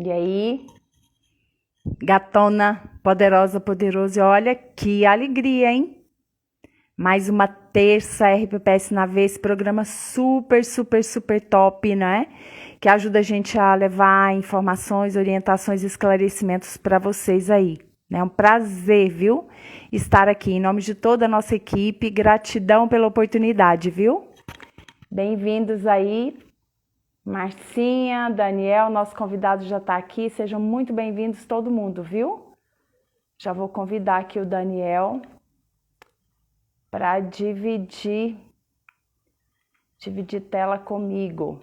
E aí, gatona, poderosa, poderoso, e olha que alegria, hein? Mais uma terça RPPS na Veia, esse programa super, super, super top, né? Que ajuda a gente a levar informações, orientações e esclarecimentos para vocês aí. É um prazer, viu? Estar aqui em nome de toda a nossa equipe. Gratidão pela oportunidade, viu? Bem-vindos aí. Marcinha, Daniel, nosso convidado já está aqui. Sejam muito bem-vindos todo mundo, viu? Já vou convidar aqui o Daniel para dividir tela comigo.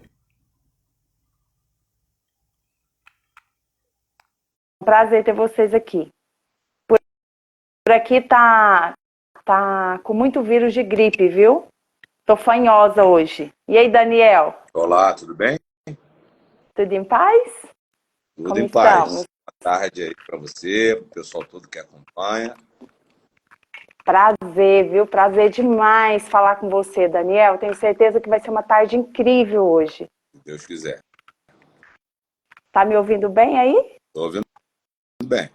Prazer ter vocês aqui. Por aqui tá com muito vírus de gripe, viu? Tô fanhosa hoje. E aí, Daniel? Olá, tudo bem? Tudo em paz? Tudo Como em estamos? paz. Boa tarde aí para você, para o pessoal todo que acompanha. Prazer, viu? Prazer demais falar com você, Daniel. Tenho certeza que vai ser uma tarde incrível hoje. Se Deus quiser. Tá me ouvindo bem aí? Estou ouvindo bem.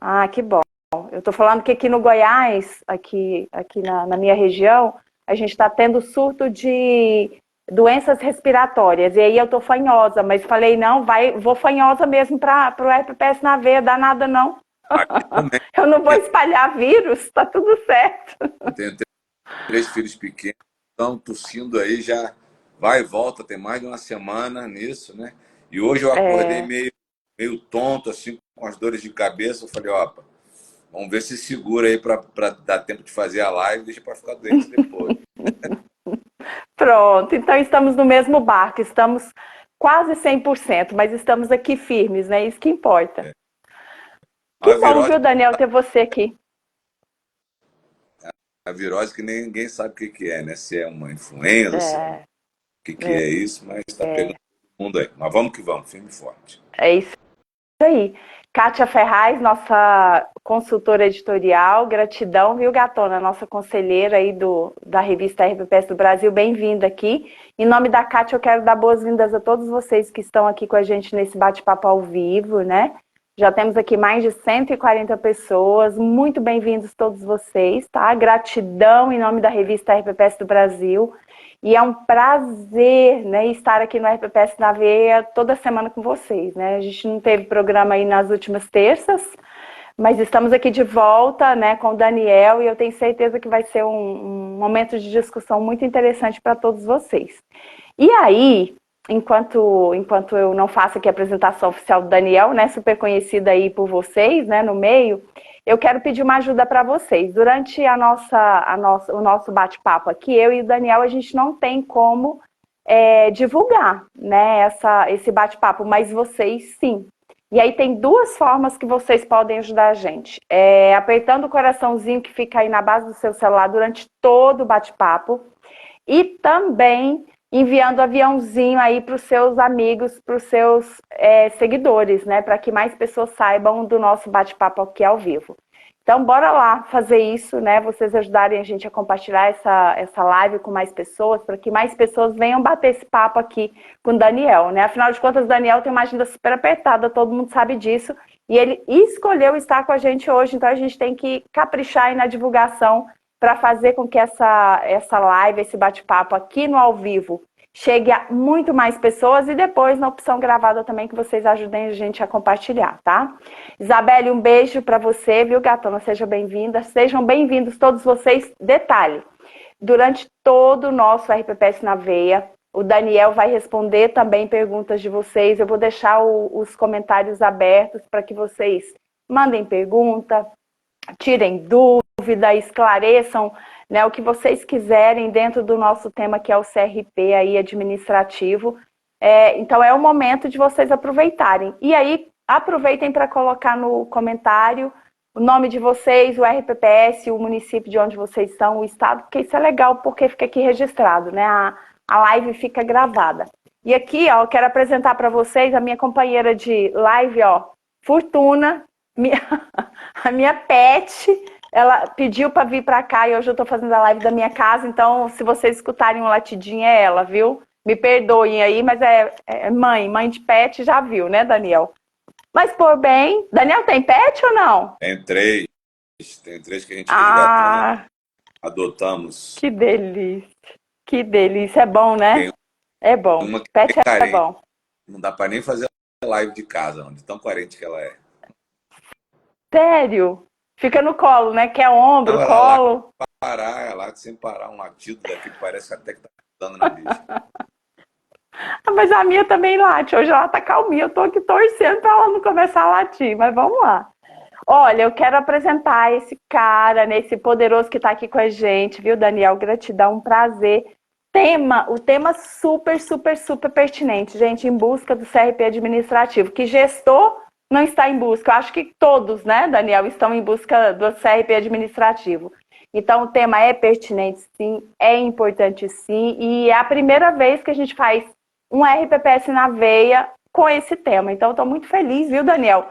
Ah, que bom. Eu tô falando que aqui no Goiás, aqui na minha região, a gente está tendo surto de doenças respiratórias. E aí eu tô fanhosa, mas falei, não, vou fanhosa mesmo para o RPPS na veia, dá nada não. Aqui também. Eu não vou espalhar vírus, tá tudo certo. Eu tenho 3 filhos pequenos, estão tossindo aí, já vai e volta, tem mais de uma semana nisso, né? E hoje eu acordei meio tonto, assim, com as dores de cabeça. Eu falei, opa, vamos ver se segura aí para dar tempo de fazer a live, deixa para ficar doente depois. Pronto, então estamos no mesmo barco, estamos quase 100%, mas estamos aqui firmes, né? Isso que importa. A Que bom, virose, viu, Daniel, ter você aqui. a virose que ninguém sabe o que é, né? Se é uma influenza, se é um... o que é isso, mas está pegando todo mundo aí. Mas vamos que vamos, firme e forte. É isso aí. Kátia Ferraz, nossa consultora editorial, gratidão, viu, gatona? Nossa conselheira aí da revista RPPS do Brasil, bem-vinda aqui. Em nome da Kátia, eu quero dar boas-vindas a todos vocês que estão aqui com a gente nesse bate-papo ao vivo, né? Já temos aqui mais de 140 pessoas, muito bem-vindos todos vocês, tá? Gratidão em nome da revista RPPS do Brasil. E é um prazer, né, estar aqui no RPPS na Veia toda semana com vocês, né? A gente não teve programa aí nas últimas terças, mas estamos aqui de volta, né, com o Daniel, e eu tenho certeza que vai ser um momento de discussão muito interessante para todos vocês. E aí, enquanto eu não faço aqui a apresentação oficial do Daniel, né, super conhecida aí por vocês, né, no meio, eu quero pedir uma ajuda para vocês. Durante o nosso bate-papo aqui, eu e o Daniel, a gente não tem como divulgar, né, esse bate-papo, mas vocês sim. E aí tem duas formas que vocês podem ajudar a gente. Apertando o coraçãozinho que fica aí na base do seu celular durante todo o bate-papo. E também enviando aviãozinho aí para os seus amigos, para os seus seguidores, né? Para que mais pessoas saibam do nosso bate-papo aqui ao vivo. Então, bora lá fazer isso, né? Vocês ajudarem a gente a compartilhar essa live com mais pessoas, para que mais pessoas venham bater esse papo aqui com o Daniel, né? Afinal de contas, o Daniel tem uma agenda super apertada, todo mundo sabe disso, e ele escolheu estar com a gente hoje, então a gente tem que caprichar aí na divulgação para fazer com que essa live, esse bate-papo aqui no ao vivo, chegue a muito mais pessoas e depois na opção gravada também que vocês ajudem a gente a compartilhar, tá? Isabelle, um beijo para você, viu, gatona? Seja bem-vinda. Sejam bem-vindos todos vocês. Detalhe, durante todo o nosso RPPS na Veia, o Daniel vai responder também perguntas de vocês. Eu vou deixar os comentários abertos para que vocês mandem pergunta, tirem dúvida, esclareçam, né, o que vocês quiserem dentro do nosso tema, que é o CRP aí administrativo. Então é o momento de vocês aproveitarem. E aí, aproveitem para colocar no comentário o nome de vocês, o RPPS, o município de onde vocês estão, o estado, porque isso é legal, porque fica aqui registrado, né? A live fica gravada. E aqui, ó, eu quero apresentar para vocês a minha companheira de live, ó, Fortuna, a minha pet, ela pediu para vir para cá e hoje eu estou fazendo a live da minha casa, então se vocês escutarem um latidinho é ela, viu? Me perdoem aí, mas é mãe de pet, já viu, né, Daniel? Mas por bem, Daniel tem pet ou não? Tem três que a gente resgatou, Ah, adotamos. que delícia. Que delícia. É bom, né? Tem É bom. uma que é Pet é carente, bom. não dá para nem fazer live de casa, não, de tão carente que ela é. Sério? Fica no colo, né? Quer ombro, Não, ela lá colo. parar, ela sem parar, um latido daqui parece até que tá dando na bicha. Ah, mas a minha também late. Hoje ela tá calminha. Eu tô aqui torcendo pra ela não começar a latir. Mas vamos lá. Olha, eu quero apresentar esse cara, né, esse poderoso que está aqui com a gente, viu, Daniel? Gratidão, um prazer. O tema super, super, super pertinente, gente, em busca do CRP administrativo. Que gestor não está em busca? Eu acho que todos, né, Daniel, estão em busca do CRP administrativo. Então, o tema é pertinente, sim, é importante, sim, e é a primeira vez que a gente faz um RPPS na veia com esse tema. Então, estou muito feliz, viu, Daniel?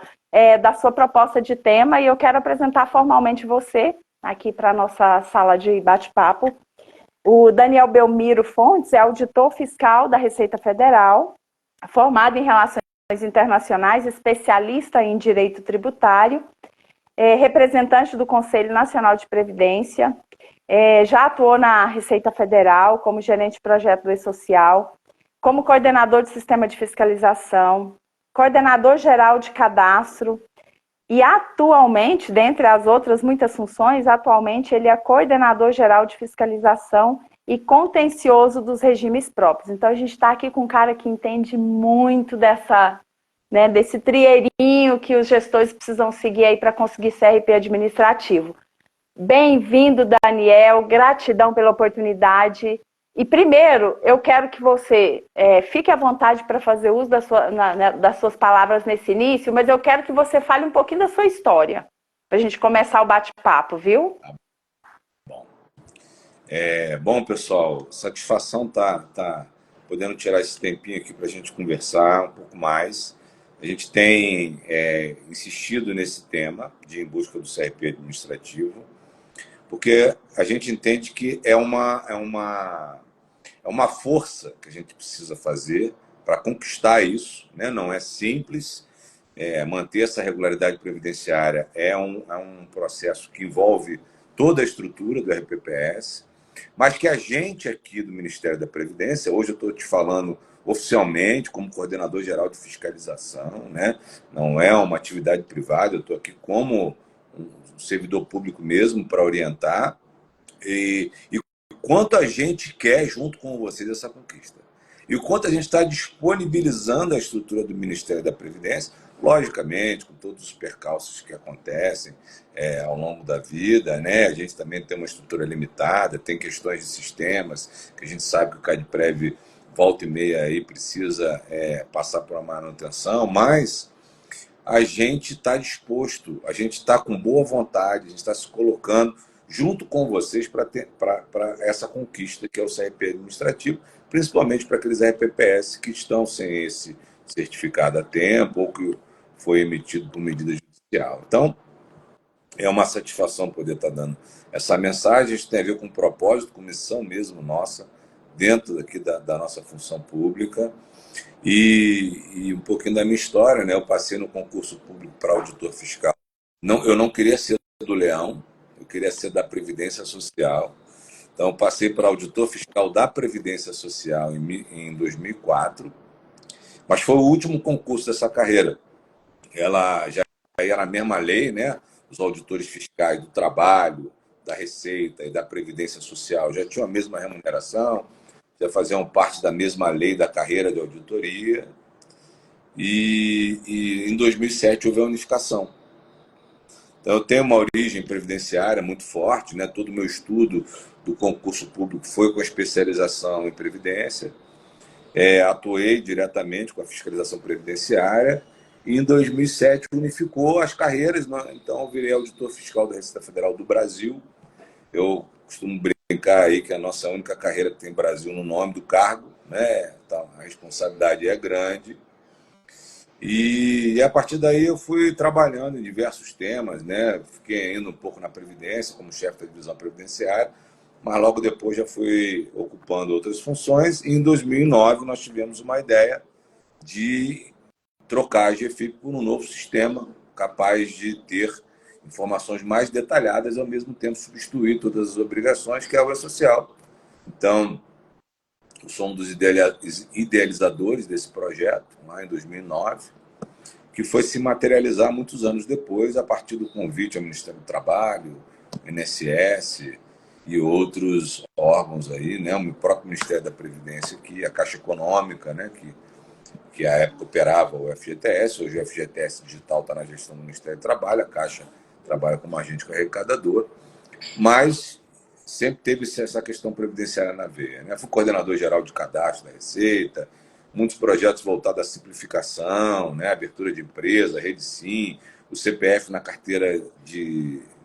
Da sua proposta de tema e eu quero apresentar formalmente você aqui para a nossa sala de bate-papo. O Daniel Belmiro Fontes é auditor fiscal da Receita Federal, formado em Relações Internacionais, especialista em Direito Tributário, representante do Conselho Nacional de Previdência, já atuou na Receita Federal como gerente de projeto do E-Social, como coordenador de sistema de fiscalização, coordenador geral de cadastro, e atualmente, dentre as outras muitas funções, atualmente ele é coordenador geral de fiscalização e contencioso dos regimes próprios. Então a gente está aqui com um cara que entende muito desse trieirinho que os gestores precisam seguir aí para conseguir CRP administrativo. Bem-vindo, Daniel, gratidão pela oportunidade. E primeiro, eu quero que você fique à vontade para fazer uso das suas palavras nesse início, mas eu quero que você fale um pouquinho da sua história, para a gente começar o bate-papo, viu? Bom, bom, pessoal, satisfação tá podendo tirar esse tempinho aqui para a gente conversar um pouco mais. A gente tem insistido nesse tema de em busca do CRP administrativo, porque a gente entende que é uma força que a gente precisa fazer para conquistar isso, né? Não é simples. Manter essa regularidade previdenciária é um processo que envolve toda a estrutura do RPPS, mas que a gente aqui do Ministério da Previdência, hoje eu estou te falando oficialmente como coordenador geral de fiscalização, né? Não é uma atividade privada, eu estou aqui como um servidor público mesmo para orientar e quanto a gente quer junto com vocês essa conquista. E o quanto a gente está disponibilizando a estrutura do Ministério da Previdência, logicamente, com todos os percalços que acontecem ao longo da vida, né? A gente também tem uma estrutura limitada, tem questões de sistemas, que a gente sabe que o CADPREV volta e meia aí precisa passar por uma manutenção, mas a gente está disposto, a gente está com boa vontade, a gente está se colocando junto com vocês para essa conquista que é o CRP administrativo, principalmente para aqueles RPPS que estão sem esse certificado a tempo ou que foi emitido por medida judicial. Então, é uma satisfação poder estar dando essa mensagem. Isso tem a ver com propósito, com missão mesmo nossa, dentro aqui da nossa função pública. E um pouquinho da minha história, né? Eu passei no concurso público para auditor fiscal. Não, eu não queria ser do Leão, eu queria ser da Previdência Social. Então, eu passei para auditor fiscal da Previdência Social em 2004, mas foi o último concurso dessa carreira. Ela já era a mesma lei, né? Os auditores fiscais do trabalho, da Receita e da Previdência Social já tinham a mesma remuneração, já faziam parte da mesma lei da carreira de auditoria. E em 2007 houve a unificação. Então, eu tenho uma origem previdenciária muito forte, né? Todo o meu estudo do concurso público foi com especialização em previdência. Atuei diretamente com a fiscalização previdenciária e em 2007 unificou as carreiras, né? Então eu virei auditor fiscal da Receita Federal do Brasil. Eu costumo brincar aí que a nossa única carreira que tem Brasil no nome do cargo, né? Então, a responsabilidade é grande. E a partir daí eu fui trabalhando em diversos temas, né? Fiquei indo um pouco na Previdência, como chefe da divisão previdenciária, mas logo depois já fui ocupando outras funções. E em 2009 nós tivemos uma ideia de trocar a GFIP por um novo sistema capaz de ter informações mais detalhadas e, ao mesmo tempo, substituir todas as obrigações, que é o E-Social. Então, eu sou um dos idealizadores desse projeto, lá em 2009, que foi se materializar muitos anos depois, a partir do convite ao Ministério do Trabalho, INSS e outros órgãos aí, né? O próprio Ministério da Previdência, a Caixa Econômica, né? que à época operava o FGTS, hoje o FGTS digital está na gestão do Ministério do Trabalho, a Caixa trabalha como agente arrecadador, mas sempre teve essa questão previdenciária na veia. Né? Fui coordenador geral de cadastro da Receita, muitos projetos voltados à simplificação, né? Abertura de empresa, Rede Sim, o CPF na carteira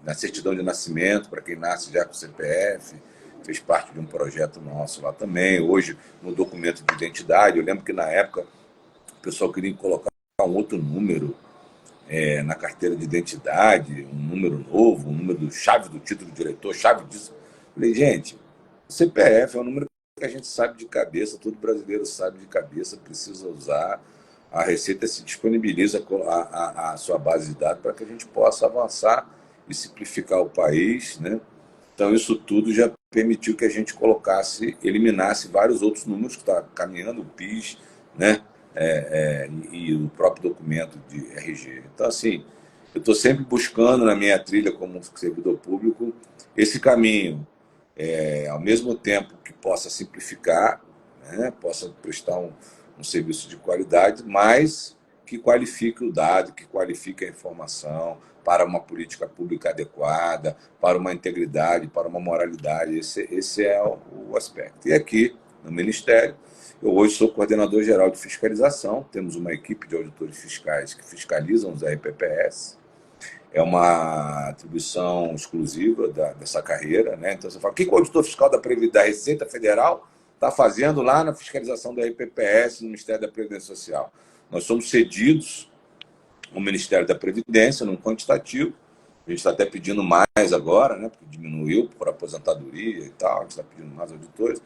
na certidão de nascimento, para quem nasce já com CPF, fez parte de um projeto nosso lá também. Hoje, no documento de identidade, eu lembro que na época o pessoal queria colocar um outro número na carteira de identidade, um número novo, um número chave do título de diretor, chave disso. Falei, gente, o CPF é um número que a gente sabe de cabeça, todo brasileiro sabe de cabeça, precisa usar. A Receita se disponibiliza a sua base de dados para que a gente possa avançar e simplificar o país, né? Então, isso tudo já permitiu que a gente eliminasse vários outros números que está caminhando, o PIS, né? E o próprio documento de RG. Então, assim, eu estou sempre buscando na minha trilha como servidor público esse caminho, ao mesmo tempo que possa simplificar, né? Possa prestar um serviço de qualidade, mas que qualifique o dado, que qualifique a informação para uma política pública adequada, para uma integridade, para uma moralidade. Esse é o aspecto. E aqui, no Ministério, eu hoje sou coordenador geral de fiscalização, temos uma equipe de auditores fiscais que fiscalizam os RPPS, é uma atribuição exclusiva dessa carreira, né? Então você fala, o que o auditor fiscal da Receita Federal está fazendo lá na fiscalização do RPPS no Ministério da Previdência Social? Nós somos cedidos ao Ministério da Previdência, num quantitativo, a gente está até pedindo mais agora, né? Porque diminuiu por aposentadoria e tal, a gente está pedindo mais auditores,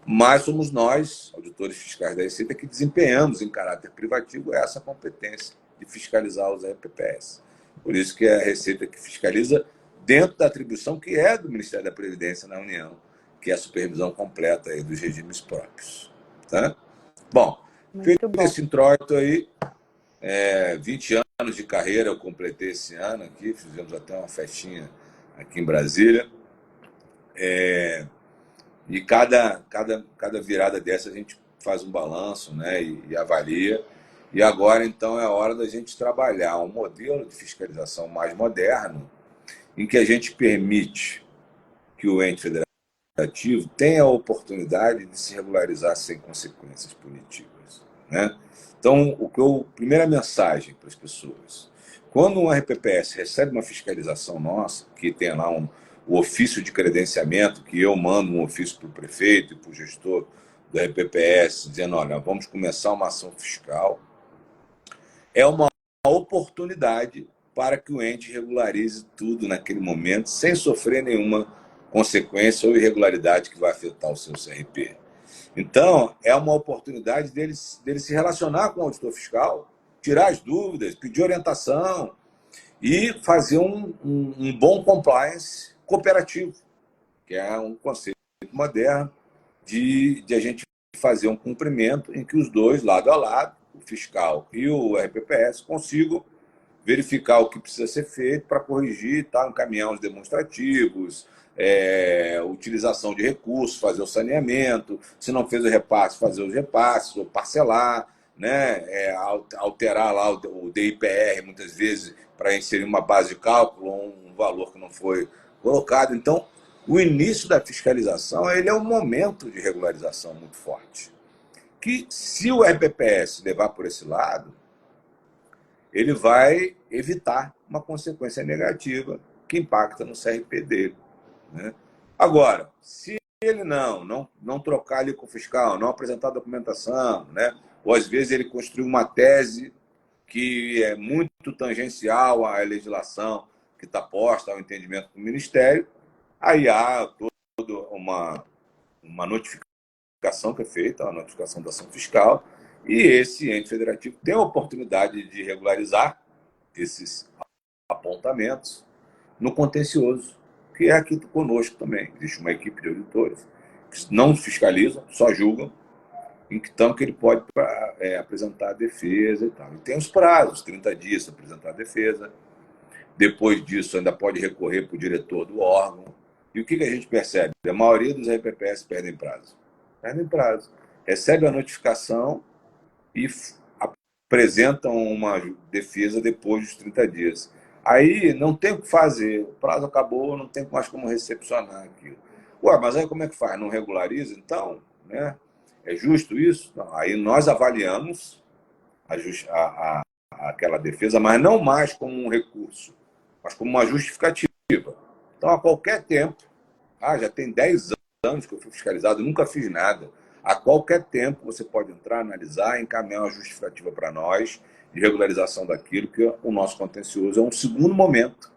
mas somos nós, auditores fiscais da Receita, que desempenhamos em caráter privativo essa competência de fiscalizar os RPPS. Por isso que é a Receita que fiscaliza dentro da atribuição que é do Ministério da Previdência na União, que é a supervisão completa aí dos regimes próprios. Tá? Bom, feito esse introito aí, 20 anos de carreira eu completei esse ano aqui, fizemos até uma festinha aqui em Brasília. E cada virada dessa a gente faz um balanço, né, e avalia. E agora, então, é a hora da gente trabalhar um modelo de fiscalização mais moderno, em que a gente permite que o ente federativo tenha a oportunidade de se regularizar sem consequências punitivas. Né? Então, primeira mensagem para as pessoas: quando um RPPS recebe uma fiscalização nossa, que tem lá o ofício de credenciamento, que eu mando um ofício para o prefeito e para o gestor do RPPS, dizendo, olha, vamos começar uma ação fiscal, é uma oportunidade para que o ente regularize tudo naquele momento, sem sofrer nenhuma consequência ou irregularidade que vai afetar o seu CRP. Então, é uma oportunidade dele se relacionar com o auditor fiscal, tirar as dúvidas, pedir orientação e fazer um bom compliance cooperativo, que é um conceito moderno de a gente fazer um cumprimento em que os dois, lado a lado, o fiscal e o RPPS, consigam verificar o que precisa ser feito para corrigir, tá? Encaminhar os demonstrativos, utilização de recursos, fazer o saneamento, se não fez o repasse, fazer os repasses, ou parcelar, né? Alterar lá o DIPR, muitas vezes, para inserir uma base de cálculo ou um valor que não foi colocado. Então, o início da fiscalização ele é um momento de regularização muito forte. Que, se o RPPS levar por esse lado, ele vai evitar uma consequência negativa que impacta no CRP dele. Né? Agora, se ele não trocar ali com o fiscal, não apresentar documentação, né? Ou às vezes ele construir uma tese que é muito tangencial à legislação que está posta ao entendimento do Ministério, aí há toda uma notificação que é feita, a notificação da ação fiscal, E esse ente federativo tem a oportunidade de regularizar esses apontamentos no contencioso, que é aqui conosco também. Existe uma equipe de auditores que não fiscalizam, só julgam, então que ele pode apresentar a defesa e tal. E tem os prazos, 30 dias para apresentar a defesa. Depois disso, ainda pode recorrer para o diretor do órgão. E o que a gente percebe? A maioria dos RPPS perdem prazo. Perdem prazo. Recebe a notificação e apresentam uma defesa depois dos 30 dias. Aí não tem o que fazer, o prazo acabou, não tem mais como recepcionar aquilo. Ué, mas aí como é que faz? Não regulariza? Então, né? É justo isso? Não. Aí nós avaliamos aquela defesa, mas não mais como um recurso, mas como uma justificativa. Então, a qualquer tempo, já tem 10 anos que eu fui fiscalizado, nunca fiz nada. A qualquer tempo você pode entrar, analisar, encaminhar uma justificativa para nós de regularização daquilo, que o nosso contencioso é um segundo momento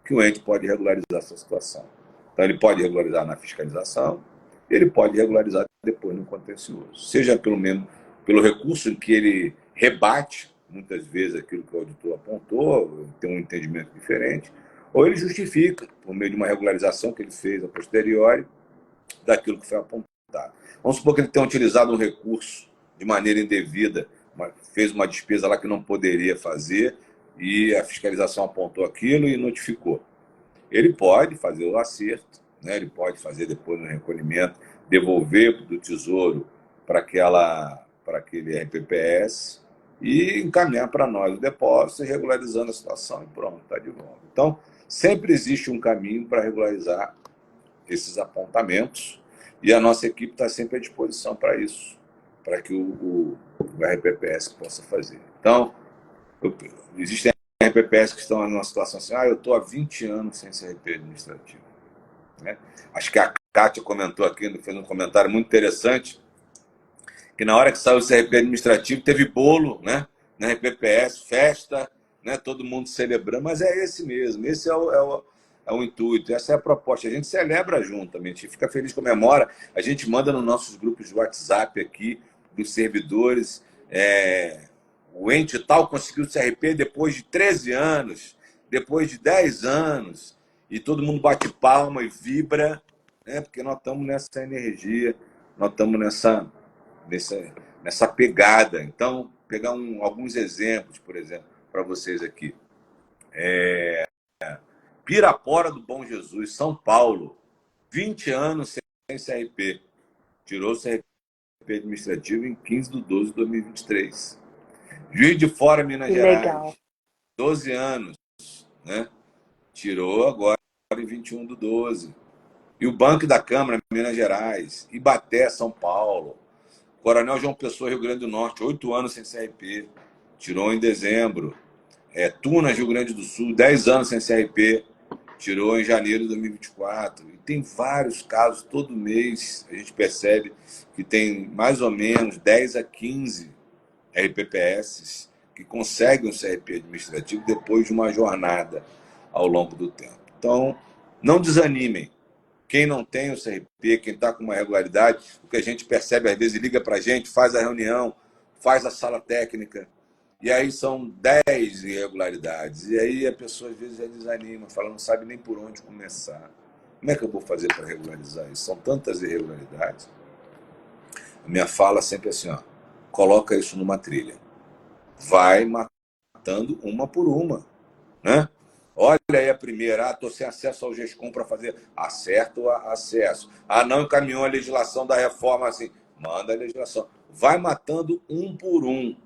que o ente pode regularizar essa situação. Então, ele pode regularizar na fiscalização, ele pode regularizar depois no contencioso. Seja pelo recurso em que ele rebate, muitas vezes, aquilo que o auditor apontou, tem um entendimento diferente, ou ele justifica, por meio de uma regularização que ele fez a posteriori, daquilo que foi apontado. Vamos supor que ele tenha utilizado um recurso de maneira indevida, fez uma despesa lá que não poderia fazer, e a fiscalização apontou aquilo e notificou. Ele pode fazer o acerto, né? Ele pode fazer depois no recolhimento, devolver do Tesouro para aquele RPPS e encaminhar para nós o depósito, regularizando a situação e pronto, está de volta. Então, sempre existe um caminho para regularizar esses apontamentos e a nossa equipe está sempre à disposição para isso, para que o RPPS possa fazer. Então, existem RPPS que estão numa situação assim, eu estou há 20 anos sem CRP administrativo. Né? Acho que a Kátia comentou aqui, fez um comentário muito interessante, que na hora que saiu o CRP administrativo teve bolo, né? Na RPPS, festa, né? Todo mundo celebrando, mas é esse mesmo, esse é o intuito, essa é a proposta. A gente celebra junto, a gente fica feliz, comemora, a gente manda nos nossos grupos de WhatsApp aqui, dos servidores, o ente tal conseguiu o CRP depois de 13 anos, depois de 10 anos, e todo mundo bate palma e vibra, né? Porque nós estamos nessa energia, nós estamos nessa pegada. Então, pegar alguns exemplos, por exemplo, para vocês aqui. Pirapora do Bom Jesus, São Paulo, 20 anos sem CRP. Tirou o CRP administrativo em 15/12/2023. Juiz de Fora, Minas Que Gerais, legal. 12 anos, né? Tirou agora em 21/12. E o Banco da Câmara, Minas Gerais, Ibaté, São Paulo, Coronel João Pessoa, Rio Grande do Norte, 8 anos sem CRP, tirou em dezembro. Tunas, Rio Grande do Sul, 10 anos sem CRP, tirou em janeiro de 2024. E tem vários casos, todo mês a gente percebe que tem mais ou menos 10 a 15 RPPS que conseguem um CRP administrativo depois de uma jornada ao longo do tempo. Então, não desanimem. Quem não tem o CRP, quem está com uma regularidade, o que a gente percebe, às vezes, liga para a gente, faz a reunião, faz a sala técnica, e aí são 10 irregularidades. E aí a pessoa, às vezes, já desanima, fala, não sabe nem por onde começar. Como é que eu vou fazer para regularizar isso? São tantas irregularidades. A minha fala sempre é assim, coloca isso numa trilha. Vai matando uma por uma, né? Olha aí a primeira, estou sem acesso ao GESCOM para fazer, acerta o acesso. Não encaminhou a legislação da reforma assim, manda a legislação. Vai matando um por um.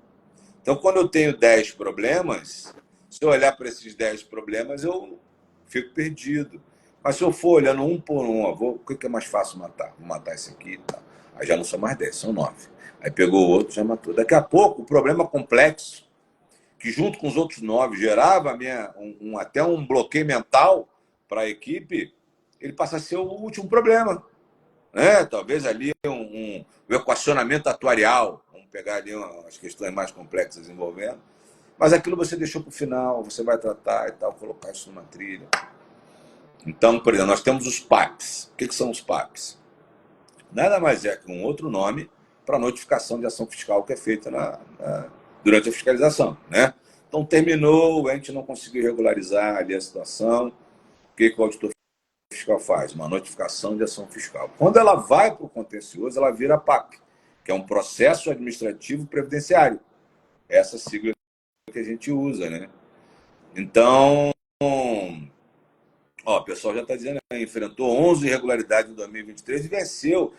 Então, quando eu tenho 10 problemas, se eu olhar para esses 10 problemas, eu fico perdido. Mas se eu for olhando um por um, o que é mais fácil matar? Vou matar esse aqui, tá? Aí já não são mais 10, são 9. Aí pegou o outro, já matou. Daqui a pouco, o problema complexo, que junto com os outros 9 gerava até um bloqueio mental para a equipe, ele passa a ser o último problema. Né? Talvez ali um equacionamento atuarial, vamos pegar ali as questões mais complexas envolvendo, mas aquilo você deixou para o final, você vai tratar e tal, colocar isso numa trilha. Então, por exemplo, nós temos os PAPs. O que são os PAPs? Nada mais é que um outro nome para notificação de ação fiscal que é feita durante a fiscalização, né? Então, terminou, a gente não conseguiu regularizar ali a situação. O que o auditor fiscal faz? Uma notificação de ação fiscal. Quando ela vai para o contencioso, ela vira PAP, que é um processo administrativo previdenciário. Essa sigla que a gente usa, né? Então, o pessoal já está dizendo, enfrentou 11 irregularidades em 2023 e venceu.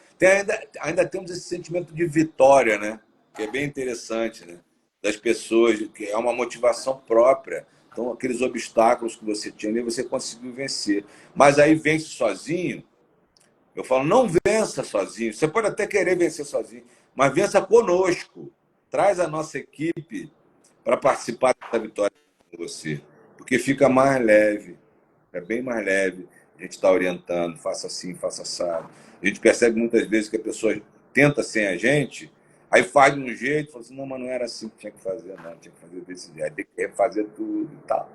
Ainda temos esse sentimento de vitória, né? Que é bem interessante, né? Das pessoas, que é uma motivação própria. Então, aqueles obstáculos que você tinha ali, você conseguiu vencer. Mas aí vence sozinho. Eu falo, não vença sozinho. Você pode até querer vencer sozinho, mas vença conosco. Traz a nossa equipe para participar dessa vitória com você. Porque fica mais leve. É bem mais leve. A gente está orientando, faça assim, faça assado. A gente percebe muitas vezes que a pessoa tenta sem a gente, aí faz de um jeito, fala assim, não, mas não era assim que tinha que fazer, não, tinha que fazer desse jeito, tem que refazer tudo e tal.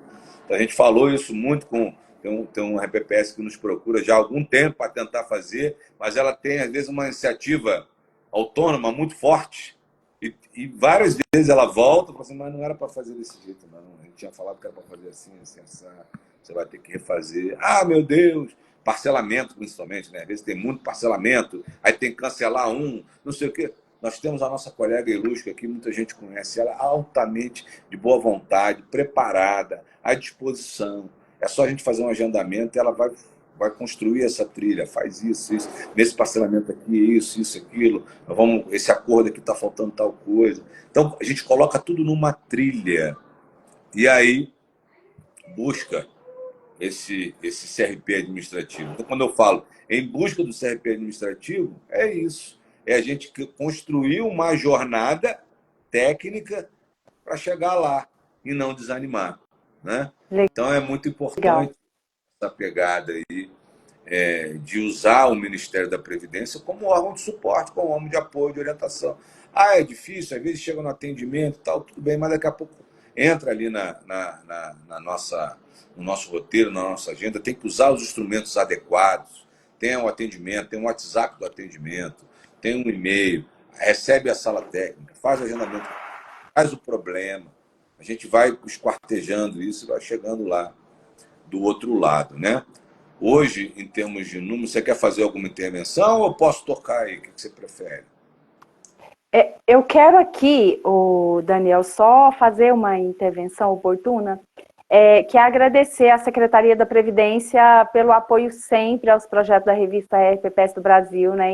Então a gente falou isso muito com... Tem um RPPS que nos procura já há algum tempo para tentar fazer, mas ela tem, às vezes, uma iniciativa autônoma muito forte. E várias vezes ela volta e fala assim, mas não era para fazer desse jeito, não. A gente tinha falado que era para fazer assim, assim, assim. Você vai ter que refazer. Ah, meu Deus! Parcelamento, principalmente, né? Às vezes tem muito parcelamento, aí tem que cancelar um, não sei o quê. Nós temos a nossa colega Ilusca aqui, muita gente conhece ela, altamente de boa vontade, preparada, à disposição. É só a gente fazer um agendamento e ela vai construir essa trilha, faz isso, isso. Nesse parcelamento aqui, isso, aquilo. Esse acordo aqui está faltando tal coisa. Então, a gente coloca tudo numa trilha. E aí, busca esse CRP administrativo. Então, quando eu falo em busca do CRP administrativo, é isso. É a gente construir uma jornada técnica para chegar lá e não desanimar, né? Então, é muito Legal. importante essa pegada aí de usar o Ministério da Previdência como órgão de suporte, como órgão de apoio, de orientação. Ah, é difícil, às vezes chega no atendimento e tal, tudo bem, mas daqui a pouco entra ali no nosso roteiro, na nossa agenda, tem que usar os instrumentos adequados. Tem o atendimento, tem o WhatsApp do atendimento, tem um e-mail, recebe a sala técnica, faz o agendamento, faz o problema. A gente vai esquartejando isso e vai chegando lá do outro lado, né? Hoje, em termos de número, você quer fazer alguma intervenção ou posso tocar aí? O que você prefere? Eu quero aqui, o Daniel, só fazer uma intervenção oportuna, que é agradecer à Secretaria da Previdência pelo apoio sempre aos projetos da revista RPPS do Brasil, né?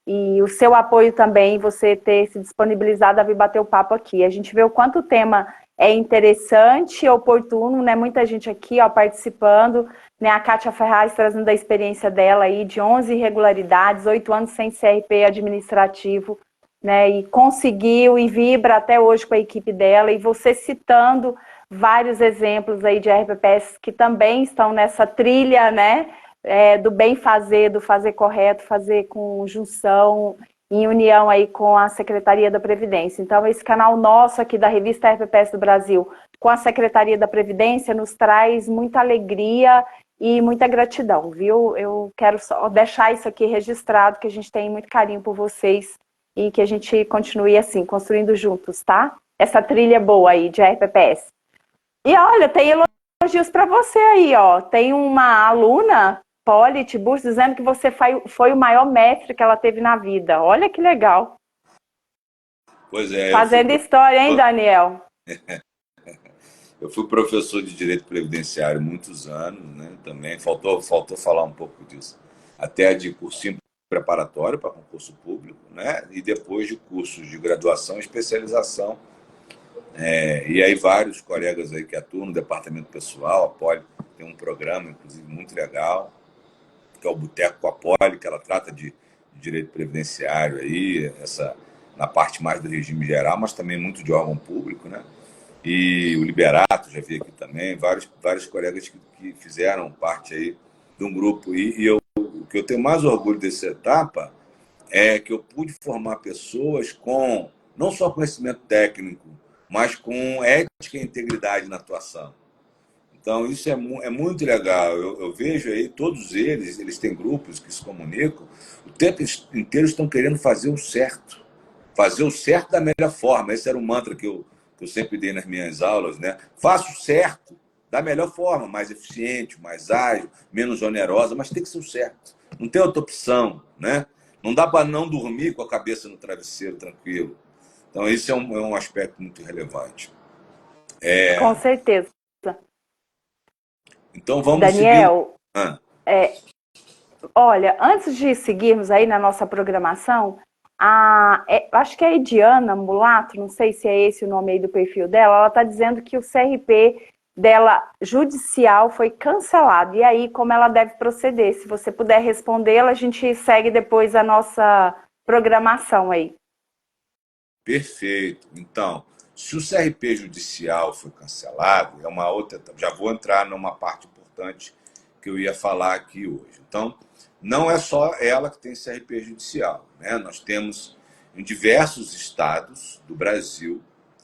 E o seu apoio também, você ter se disponibilizado a vir bater o papo aqui. A gente vê o quanto o tema é interessante, oportuno, né? Muita gente aqui, ó, participando, né? A Kátia Ferraz trazendo a experiência dela aí de 11 irregularidades, 8 anos sem CRP administrativo, né? E conseguiu e vibra até hoje com a equipe dela, e você citando vários exemplos aí de RPPs que também estão nessa trilha, né? Do bem fazer, do fazer correto, fazer com junção, em união aí com a Secretaria da Previdência. Então, esse canal nosso aqui da revista RPPS do Brasil, com a Secretaria da Previdência, nos traz muita alegria e muita gratidão, viu? Eu quero só deixar isso aqui registrado, que a gente tem muito carinho por vocês e que a gente continue assim, construindo juntos, tá? Essa trilha boa aí de RPPS. E olha, tem elogios para você aí, ó. Tem uma aluna, Polly Tiburcio, dizendo que você foi o maior mestre que ela teve na vida. Olha que legal. Pois é, Fazendo história, hein, Daniel? Eu fui professor de Direito Previdenciário muitos anos, né? Também faltou falar um pouco disso. Até de cursinho preparatório para concurso público, né? E depois de cursos de graduação e especialização. E aí vários colegas aí que atuam no departamento pessoal, a Poli tem um programa, inclusive, muito legal, que é o Boteco com a Poli, que ela trata de direito previdenciário aí, na parte mais do regime geral, mas também muito de órgão público, né? E o Liberato, já vi aqui também, vários colegas que fizeram parte aí de um grupo. O que eu tenho mais orgulho dessa etapa é que eu pude formar pessoas com não só conhecimento técnico, mas com ética e integridade na atuação. Então, isso é muito legal. Eu vejo aí, todos eles têm grupos que se comunicam, o tempo inteiro estão querendo fazer o certo. fazer o certo da melhor forma. Esse era o mantra que eu sempre dei nas minhas aulas, né? Faça o certo da melhor forma, mais eficiente, mais ágil, menos onerosa, mas tem que ser o certo. Não tem outra opção, né? Não dá para não dormir com a cabeça no travesseiro, tranquilo. Então, esse é um aspecto muito relevante. Com certeza. Então, vamos seguir. Daniel, olha, antes de seguirmos aí na nossa programação, acho que é a Ediana Mulato, não sei se é esse o nome aí do perfil dela, ela está dizendo que o CRP dela judicial foi cancelado. E aí, como ela deve proceder? Se você puder respondê-la, a gente segue depois a nossa programação aí. Perfeito. Então, se o CRP judicial foi cancelado, é uma outra. Já vou entrar numa parte importante que eu ia falar aqui hoje. Então, não é só ela que tem CRP judicial, né? Nós temos em diversos estados do Brasil,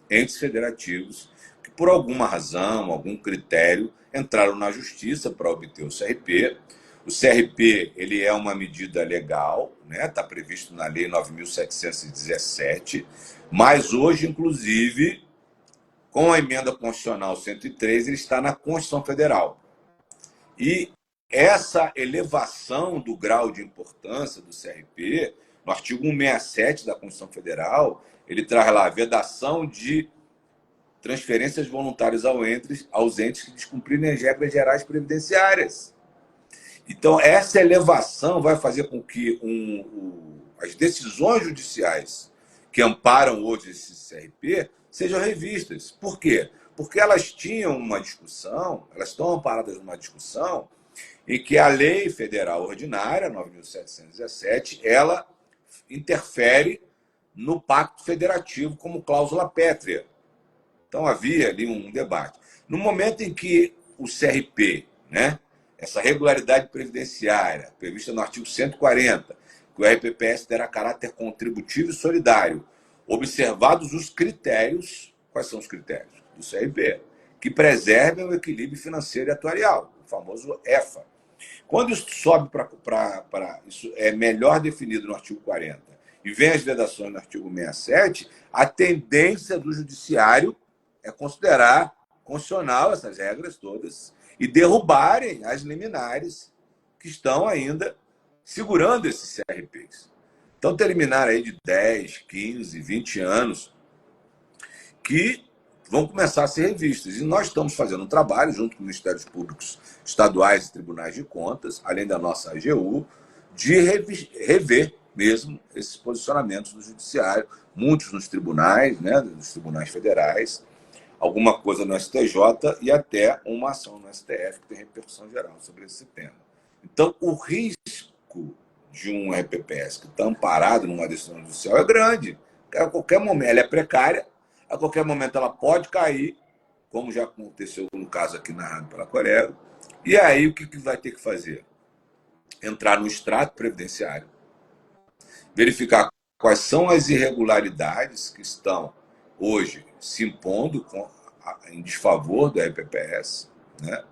entes federativos, que por alguma razão, algum critério, entraram na justiça para obter o CRP. O CRP ele é uma medida legal, né? Está previsto na Lei 9.717, mas hoje, inclusive, com a emenda constitucional 103, ele está na Constituição Federal. E essa elevação do grau de importância do CRP, no artigo 167 da Constituição Federal, ele traz lá a vedação de transferências voluntárias aos entes que descumprirem as regras gerais previdenciárias. Então, essa elevação vai fazer com que as decisões judiciais que amparam hoje esse CRP sejam revistas. Por quê? Porque elas tinham uma discussão, elas estão amparadas numa discussão em que a Lei Federal Ordinária, 9.717, ela interfere no Pacto Federativo como cláusula pétrea. Então, havia ali um debate. No momento em que o CRP, né, essa regularidade previdenciária, prevista no artigo 140, que o RPPS terá caráter contributivo e solidário, observados os critérios, quais são os critérios do CRP? Que preservem o equilíbrio financeiro e atuarial, o famoso EFA. Quando isso sobe para isso é melhor definido no artigo 40 e vem as vedações no artigo 67, a tendência do judiciário é considerar constitucional essas regras todas e derrubarem as liminares que estão ainda segurando esses CRPs. Então, tem liminar aí de 10, 15, 20 anos que vão começar a ser revistas. E nós estamos fazendo um trabalho, junto com Ministérios Públicos Estaduais e Tribunais de Contas, além da nossa AGU, de rever mesmo esses posicionamentos do Judiciário, muitos nos tribunais, né, nos tribunais federais, alguma coisa no STJ e até uma ação no STF que tem repercussão geral sobre esse tema. Então, o risco de um RPPS que está amparado numa decisão judicial é grande. A qualquer momento, ela é precária, a qualquer momento ela pode cair, como já aconteceu no caso aqui narrado pela Corego. E aí, o que vai ter que fazer? Entrar no extrato previdenciário, verificar quais são as irregularidades que estão hoje se impondo em desfavor do RPPS, né?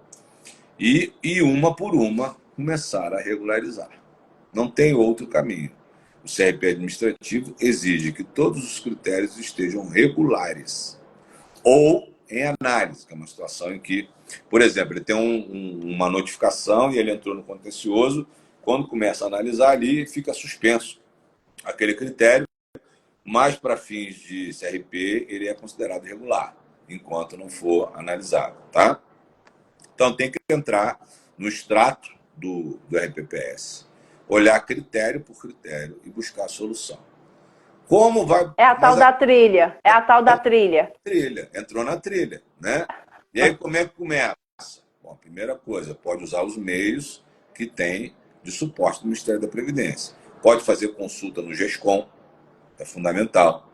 E uma por uma começar a regularizar. Não tem outro caminho. O CRP administrativo exige que todos os critérios estejam regulares ou em análise, que é uma situação em que, por exemplo, ele tem uma notificação e ele entrou no contencioso, quando começa a analisar ali, fica suspenso aquele critério, mas para fins de CRP ele é considerado irregular, enquanto não for analisado, tá? Então tem que entrar no extrato do RPPS, olhar critério por critério e buscar a solução. Como vai... É a tal da trilha, é a tal da trilha. Trilha, entrou na trilha, né? E aí como é que começa? Bom, a primeira coisa, pode usar os meios que tem de suporte do Ministério da Previdência. Pode fazer consulta no GESCOM, é fundamental.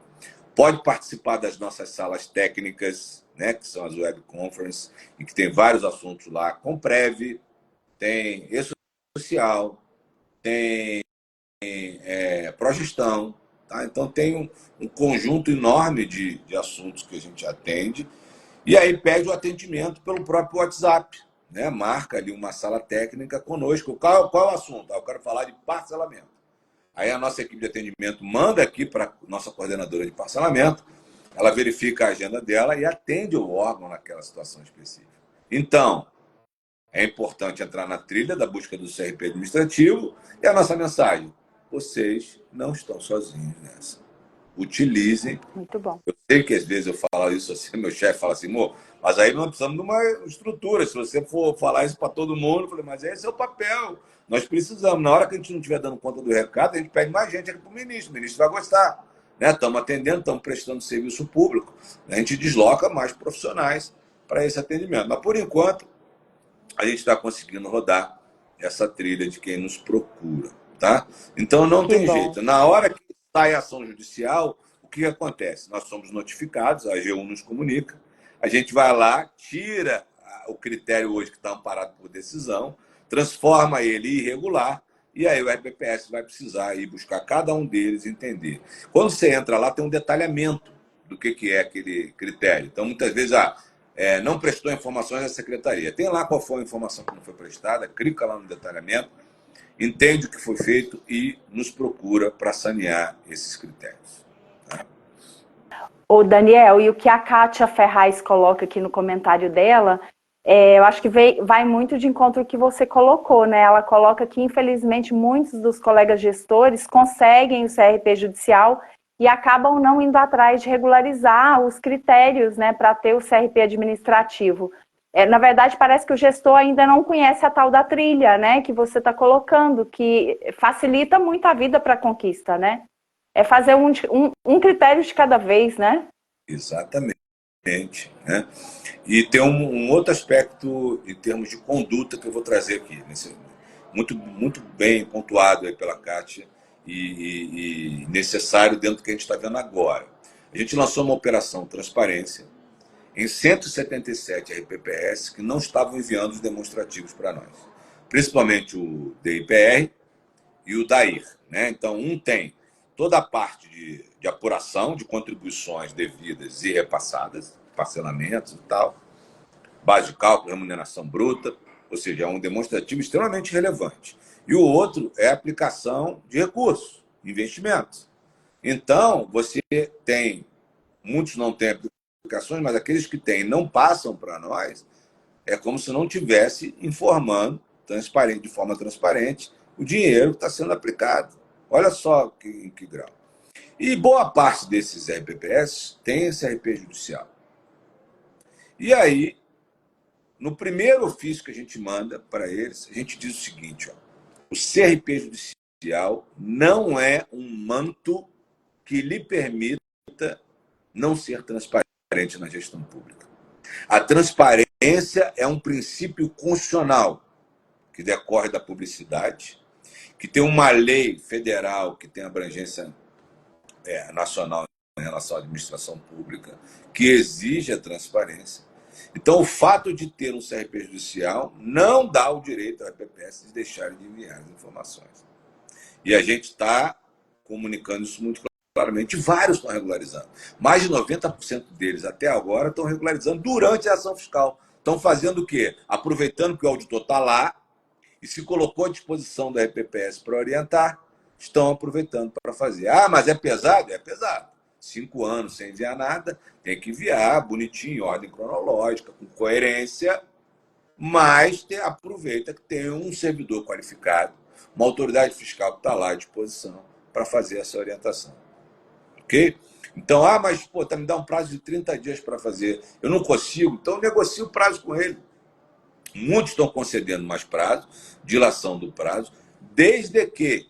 Pode participar das nossas salas técnicas, né, que são as web conferences, e que tem vários assuntos lá, com Prev, tem E-Social, tem Progestão, tá? Então tem um conjunto enorme de assuntos que a gente atende, e aí pede o atendimento pelo próprio WhatsApp, né? Marca ali uma sala técnica conosco. Qual é o assunto? Eu quero falar de parcelamento. Aí a nossa equipe de atendimento manda aqui para a nossa coordenadora de parcelamento, ela verifica a agenda dela e atende o órgão naquela situação específica. Então, é importante entrar na trilha da busca do CRP administrativo e a nossa mensagem: vocês não estão sozinhos nessa. Utilizem. Muito bom. Eu sei que às vezes eu falo isso assim, meu chefe fala assim, mas aí nós precisamos de uma estrutura. Se você for falar isso para todo mundo, eu falei, mas esse é o papel. Nós precisamos. Na hora que a gente não estiver dando conta do recado, a gente pede mais gente aqui para o ministro. O ministro vai gostar. Estamos atendendo, estamos prestando serviço público. A gente desloca mais profissionais para esse atendimento. Mas, por enquanto, a gente está conseguindo rodar essa trilha de quem nos procura. Tá? Então, não tem jeito. Na hora que sai a ação judicial, o que acontece? Nós somos notificados, a AGU nos comunica, a gente vai lá, tira o critério hoje que está amparado por decisão, transforma ele em irregular, e aí o RPPS vai precisar ir buscar cada um deles e entender. Quando você entra lá, tem um detalhamento do que é aquele critério. Então, muitas vezes, não prestou informações à secretaria. Tem lá qual foi a informação que não foi prestada, clica lá no detalhamento, entende o que foi feito e nos procura para sanear esses critérios. Ô, Daniel, e o que a Kátia Ferraz coloca aqui no comentário dela, eu acho que vai muito de encontro ao que você colocou, né? Ela coloca que, infelizmente, muitos dos colegas gestores conseguem o CRP judicial e acabam não indo atrás de regularizar os critérios, né, para ter o CRP administrativo. Na verdade, parece que o gestor ainda não conhece a tal da trilha, né, que você está colocando, que facilita muito a vida para a conquista, né? É fazer um critério de cada vez, né? Exatamente. Né? E tem um outro aspecto em termos de conduta que eu vou trazer aqui, muito bem pontuado aí pela Kátia e necessário dentro do que a gente está vendo agora. A gente lançou uma operação Transparência em 177 RPPS que não estavam enviando os demonstrativos para nós, principalmente o DIPR e o DAIR. Né? Então, um tem toda a parte de apuração de contribuições devidas e repassadas, parcelamentos e tal, base de cálculo, remuneração bruta, ou seja, é um demonstrativo extremamente relevante. E o outro é a aplicação de recursos, investimentos. Então, você tem, muitos não têm aplicações, mas aqueles que têm não passam para nós, é como se não tivesse informando de forma transparente o dinheiro que está sendo aplicado. Olha só em que grau. E boa parte desses RPPS tem esse RP judicial. E aí, no primeiro ofício que a gente manda para eles, a gente diz o seguinte: o CRP judicial não é um manto que lhe permita não ser transparente na gestão pública. A transparência é um princípio constitucional que decorre da publicidade, que tem uma lei federal que tem abrangência nacional em relação à administração pública, que exige a transparência. Então, o fato de ter um CRP judicial não dá o direito ao RPPS de deixarem de enviar as informações. E a gente está comunicando isso muito claramente. Vários estão regularizando. Mais de 90% deles, até agora, estão regularizando durante a ação fiscal. Estão fazendo o quê? Aproveitando que o auditor está lá e se colocou à disposição da RPPS para orientar, estão aproveitando para fazer. Mas é pesado? É pesado. 5 anos sem enviar nada, tem que enviar bonitinho, em ordem cronológica, com coerência, mas aproveita que tem um servidor qualificado, uma autoridade fiscal que está lá à disposição para fazer essa orientação. Ok? Então, mas tá, me dá um prazo de 30 dias para fazer. Eu não consigo, então negocie o prazo com ele. Muitos estão concedendo mais prazo, dilação do prazo, desde que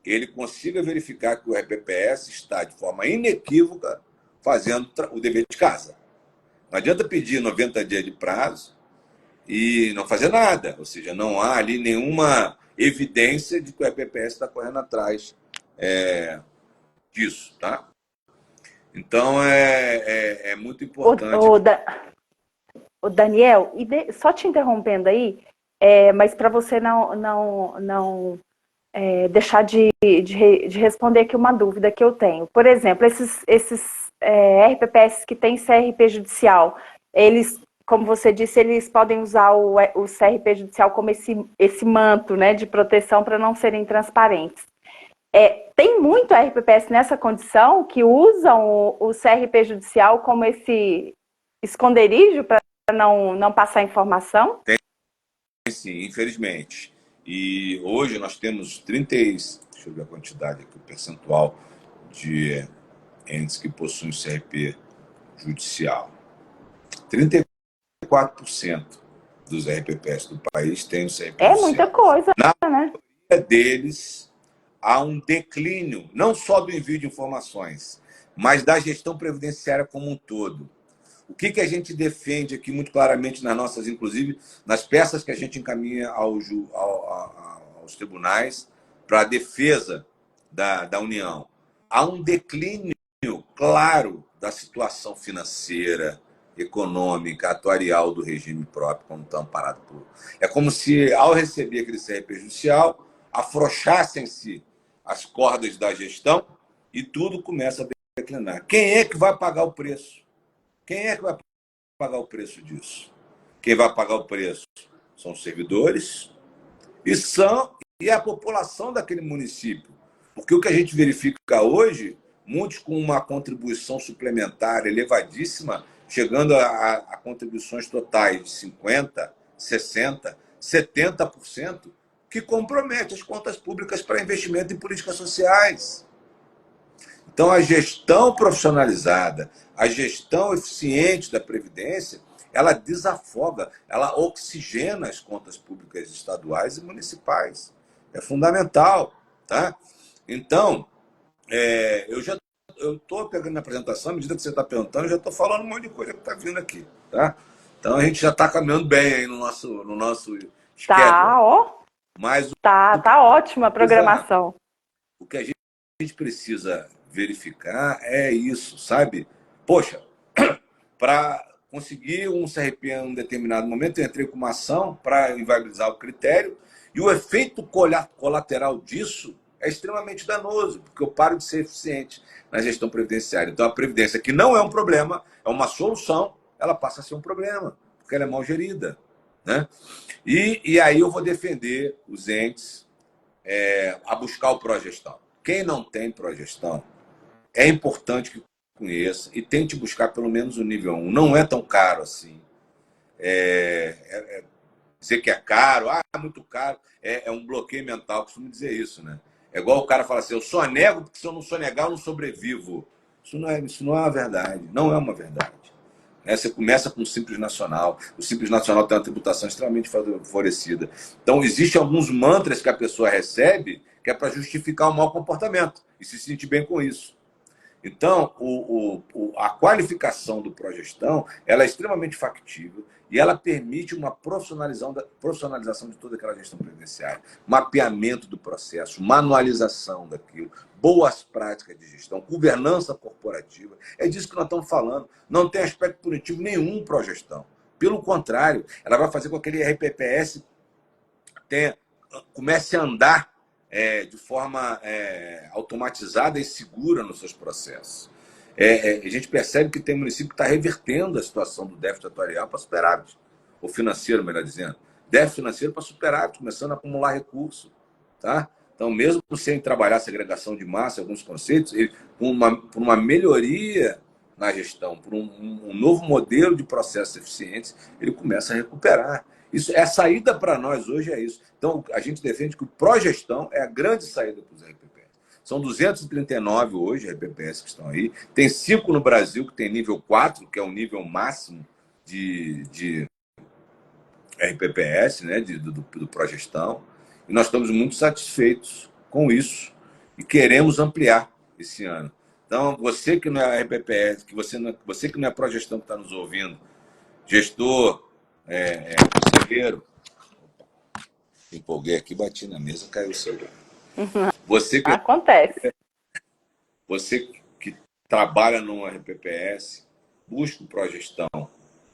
ele consiga verificar que o RPPS está, de forma inequívoca, fazendo o dever de casa. Não adianta pedir 90 dias de prazo e não fazer nada. Ou seja, não há ali nenhuma evidência de que o RPPS está correndo atrás disso. Tá? Então, é muito importante. O Daniel, só te interrompendo aí, mas para você não deixar de responder aqui uma dúvida que eu tenho. Por exemplo, esses RPPS que têm CRP judicial, eles, como você disse, eles podem usar o CRP judicial como esse manto, né, de proteção para não serem transparentes. Tem muito RPPS nessa condição que usam o CRP judicial como esse esconderijo para não passar informação? Tem sim, infelizmente. E hoje nós temos 30, deixa eu ver a quantidade aqui, o percentual de entes que possuem CRP judicial. 34% dos RPPs do país têm o CRP É muita judicial. coisa, Na né? maioria deles, há um declínio, não só do envio de informações, mas da gestão previdenciária como um todo. O que a gente defende aqui muito claramente nas nossas, inclusive, nas peças que a gente encaminha aos tribunais para a defesa da União? Há um declínio claro da situação financeira, econômica, atuarial do regime próprio, quando está amparado por... É como se, ao receber aquele CRP judicial, afrouxassem-se as cordas da gestão e tudo começa a declinar. Quem é que vai pagar o preço? Quem é que vai pagar o preço disso? Quem vai pagar o preço são os servidores e a população daquele município. Porque o que a gente verifica hoje, muitos com uma contribuição suplementar elevadíssima, chegando a contribuições totais de 50%, 60%, 70%, que compromete as contas públicas para investimento em políticas sociais. Então, a gestão profissionalizada, a gestão eficiente da Previdência, ela desafoga, ela oxigena as contas públicas estaduais e municipais. É fundamental. Tá? Então, eu estou pegando a apresentação, à medida que você está perguntando, eu já estou falando um monte de coisa que está vindo aqui. Tá? Então, a gente já está caminhando bem aí no nosso schedule. Tá, ó. Mas Tá ótima a programação. o que a gente precisa verificar é isso, sabe? Poxa, para conseguir um CRP em um determinado momento, eu entrei com uma ação para inviabilizar o critério e o efeito colateral disso é extremamente danoso, porque eu paro de ser eficiente na gestão previdenciária. Então, a previdência, que não é um problema, é uma solução, ela passa a ser um problema, porque ela é mal gerida. Né? E aí eu vou defender os entes a buscar o progestão. Quem não tem progestão, é importante que conheça e tente buscar pelo menos o nível 1. Não é tão caro assim. Dizer que é caro, muito caro, é um bloqueio mental, costumo dizer isso, né? É igual o cara fala assim, eu sonego porque se eu não sonegar eu não sobrevivo. Isso não é uma verdade, não é uma verdade. Você começa com o Simples Nacional. O Simples Nacional tem uma tributação extremamente favorecida. Então, existem alguns mantras que a pessoa recebe que é para justificar o mau comportamento e se sentir bem com isso. Então, a qualificação do progestão ela é extremamente factível e ela permite uma profissionalização de toda aquela gestão previdenciária, mapeamento do processo, manualização daquilo, boas práticas de gestão, governança corporativa. É disso que nós estamos falando. Não tem aspecto punitivo nenhum progestão. Pelo contrário, ela vai fazer com que aquele RPPS comece a andar de forma automatizada e segura nos seus processos. A gente percebe que tem município que está revertendo a situação do déficit atuarial para superávit, ou financeiro, melhor dizendo. Déficit financeiro para superávit, começando a acumular recurso. Tá? Então, mesmo sem trabalhar a segregação de massa, alguns conceitos, por uma melhoria na gestão, por um novo modelo de processos eficientes, ele começa a recuperar. A saída para nós hoje é isso. Então, a gente defende que o progestão é a grande saída para os RPPS. São 239 hoje RPPS que estão aí. Tem 5 no Brasil que tem nível 4, que é o nível máximo de RPPS, né, do progestão. E nós estamos muito satisfeitos com isso e queremos ampliar esse ano. Então, você que não é RPPS, você que não é progestão que está nos ouvindo, gestor, conselheiro, empolguei aqui, bati na mesa, caiu o celular. Acontece. Você que trabalha no RPPS, busca o progestão.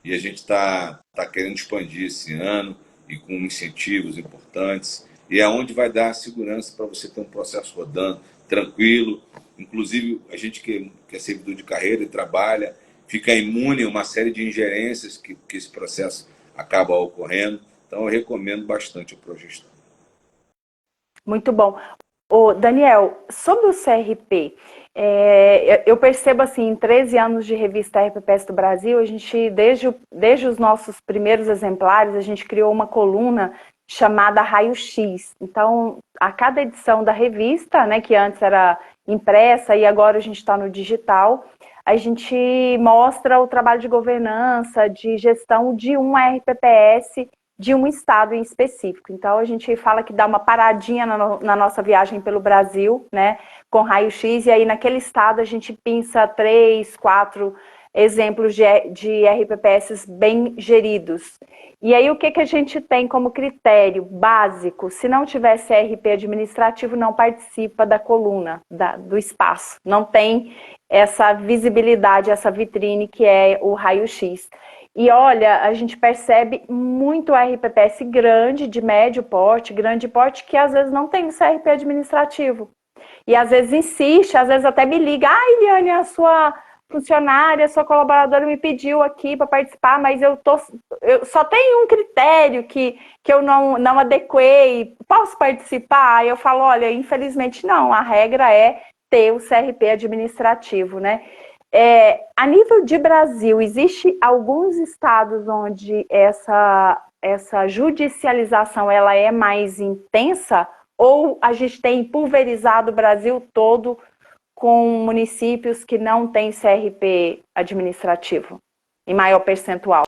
E a gente está querendo expandir esse ano e com incentivos importantes. E é onde vai dar segurança para você ter um processo rodando, tranquilo. Inclusive, a gente que é servidor de carreira e trabalha, fica imune a uma série de ingerências que esse processo acaba ocorrendo. Então, eu recomendo bastante o progestão. Muito bom. Ô, Daniel, sobre o CRP, eu percebo assim, em 13 anos de revista RPPS do Brasil, a gente, desde os nossos primeiros exemplares, a gente criou uma coluna chamada Raio X. Então, a cada edição da revista, né, que antes era impressa e agora a gente está no digital, a gente mostra o trabalho de governança, de gestão de um RPPS de um estado em específico. Então, a gente fala que dá uma paradinha na nossa viagem pelo Brasil, né, com raio-x, e aí naquele estado a gente pinça 3, 4 exemplos de RPPS bem geridos. E aí, o que a gente tem como critério básico? Se não tiver CRP administrativo, não participa da coluna, do espaço. Não tem essa visibilidade, essa vitrine que é o raio-x. E olha, a gente percebe muito RPPS grande, de médio porte, grande porte, que às vezes não tem o CRP administrativo. E às vezes insiste, às vezes até me liga, Eliane, a sua funcionária, a sua colaboradora me pediu aqui para participar, mas eu só tenho um critério que eu não adequei, posso participar? Eu falo, olha, infelizmente não, a regra é ter o CRP administrativo, né? A nível de Brasil, existe alguns estados onde essa judicialização ela é mais intensa, ou a gente tem pulverizado o Brasil todo com municípios que não têm CRP administrativo, em maior percentual?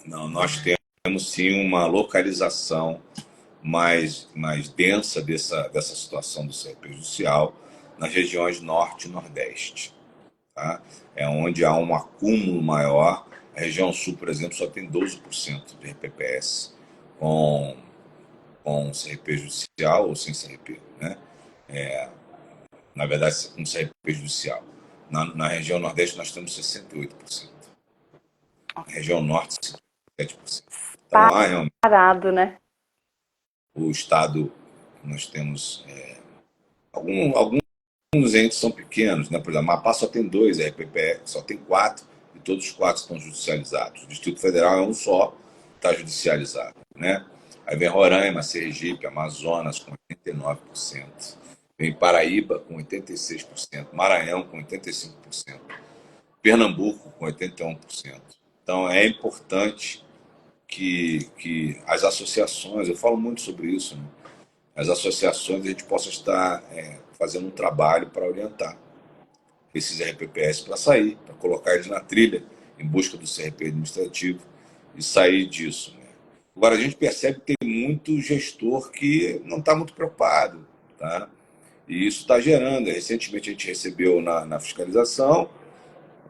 Não, nós temos sim uma localização mais densa dessa situação do CRP judicial nas regiões norte e nordeste. Tá? É onde há um acúmulo maior. A região sul, por exemplo, só tem 12% de RPPS com CRP judicial ou sem CRP. Né? Na verdade, com CRP judicial. Na região nordeste, nós temos 68%. Na região norte, 57%. Então, há realmente Parado, né? o estado, nós temos alguns entes são pequenos, né? Por exemplo, a Amapá só tem 2 RPPE, só tem 4, e todos os 4 estão judicializados. O Distrito Federal é um só, está judicializado. Né? Aí vem Roraima, Sergipe, Amazonas com 89%. Vem Paraíba com 86%, Maranhão com 85%, Pernambuco com 81%. Então é importante que as associações, eu falo muito sobre isso, né? As associações a gente possa estar fazendo um trabalho para orientar esses RPPS para sair, para colocar eles na trilha em busca do CRP administrativo e sair disso. Né? Agora, a gente percebe que tem muito gestor que não está muito preocupado. Tá? E isso está gerando. Recentemente, a gente recebeu na fiscalização,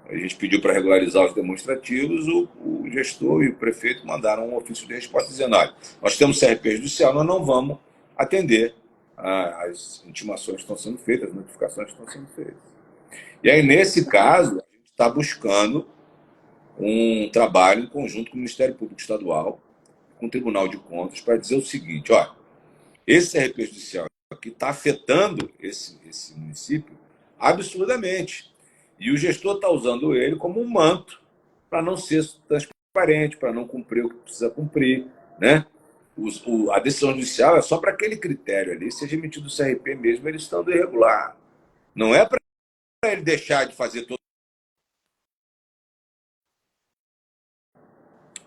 a gente pediu para regularizar os demonstrativos, o gestor e o prefeito mandaram um ofício de resposta dizendo: olha, nós temos CRP judicial, nós não vamos atender as intimações que estão sendo feitas, as notificações que estão sendo feitas. E aí, nesse caso, a gente está buscando um trabalho em conjunto com o Ministério Público Estadual, com o Tribunal de Contas, para dizer o seguinte: olha, esse CRP judicial aqui está afetando esse município absurdamente. E o gestor está usando ele como um manto para não ser transparente, para não cumprir o que precisa cumprir. Né? A decisão judicial é só para aquele critério ali, seja emitido o CRP mesmo, ele estando irregular. Não é para ele deixar de fazer todo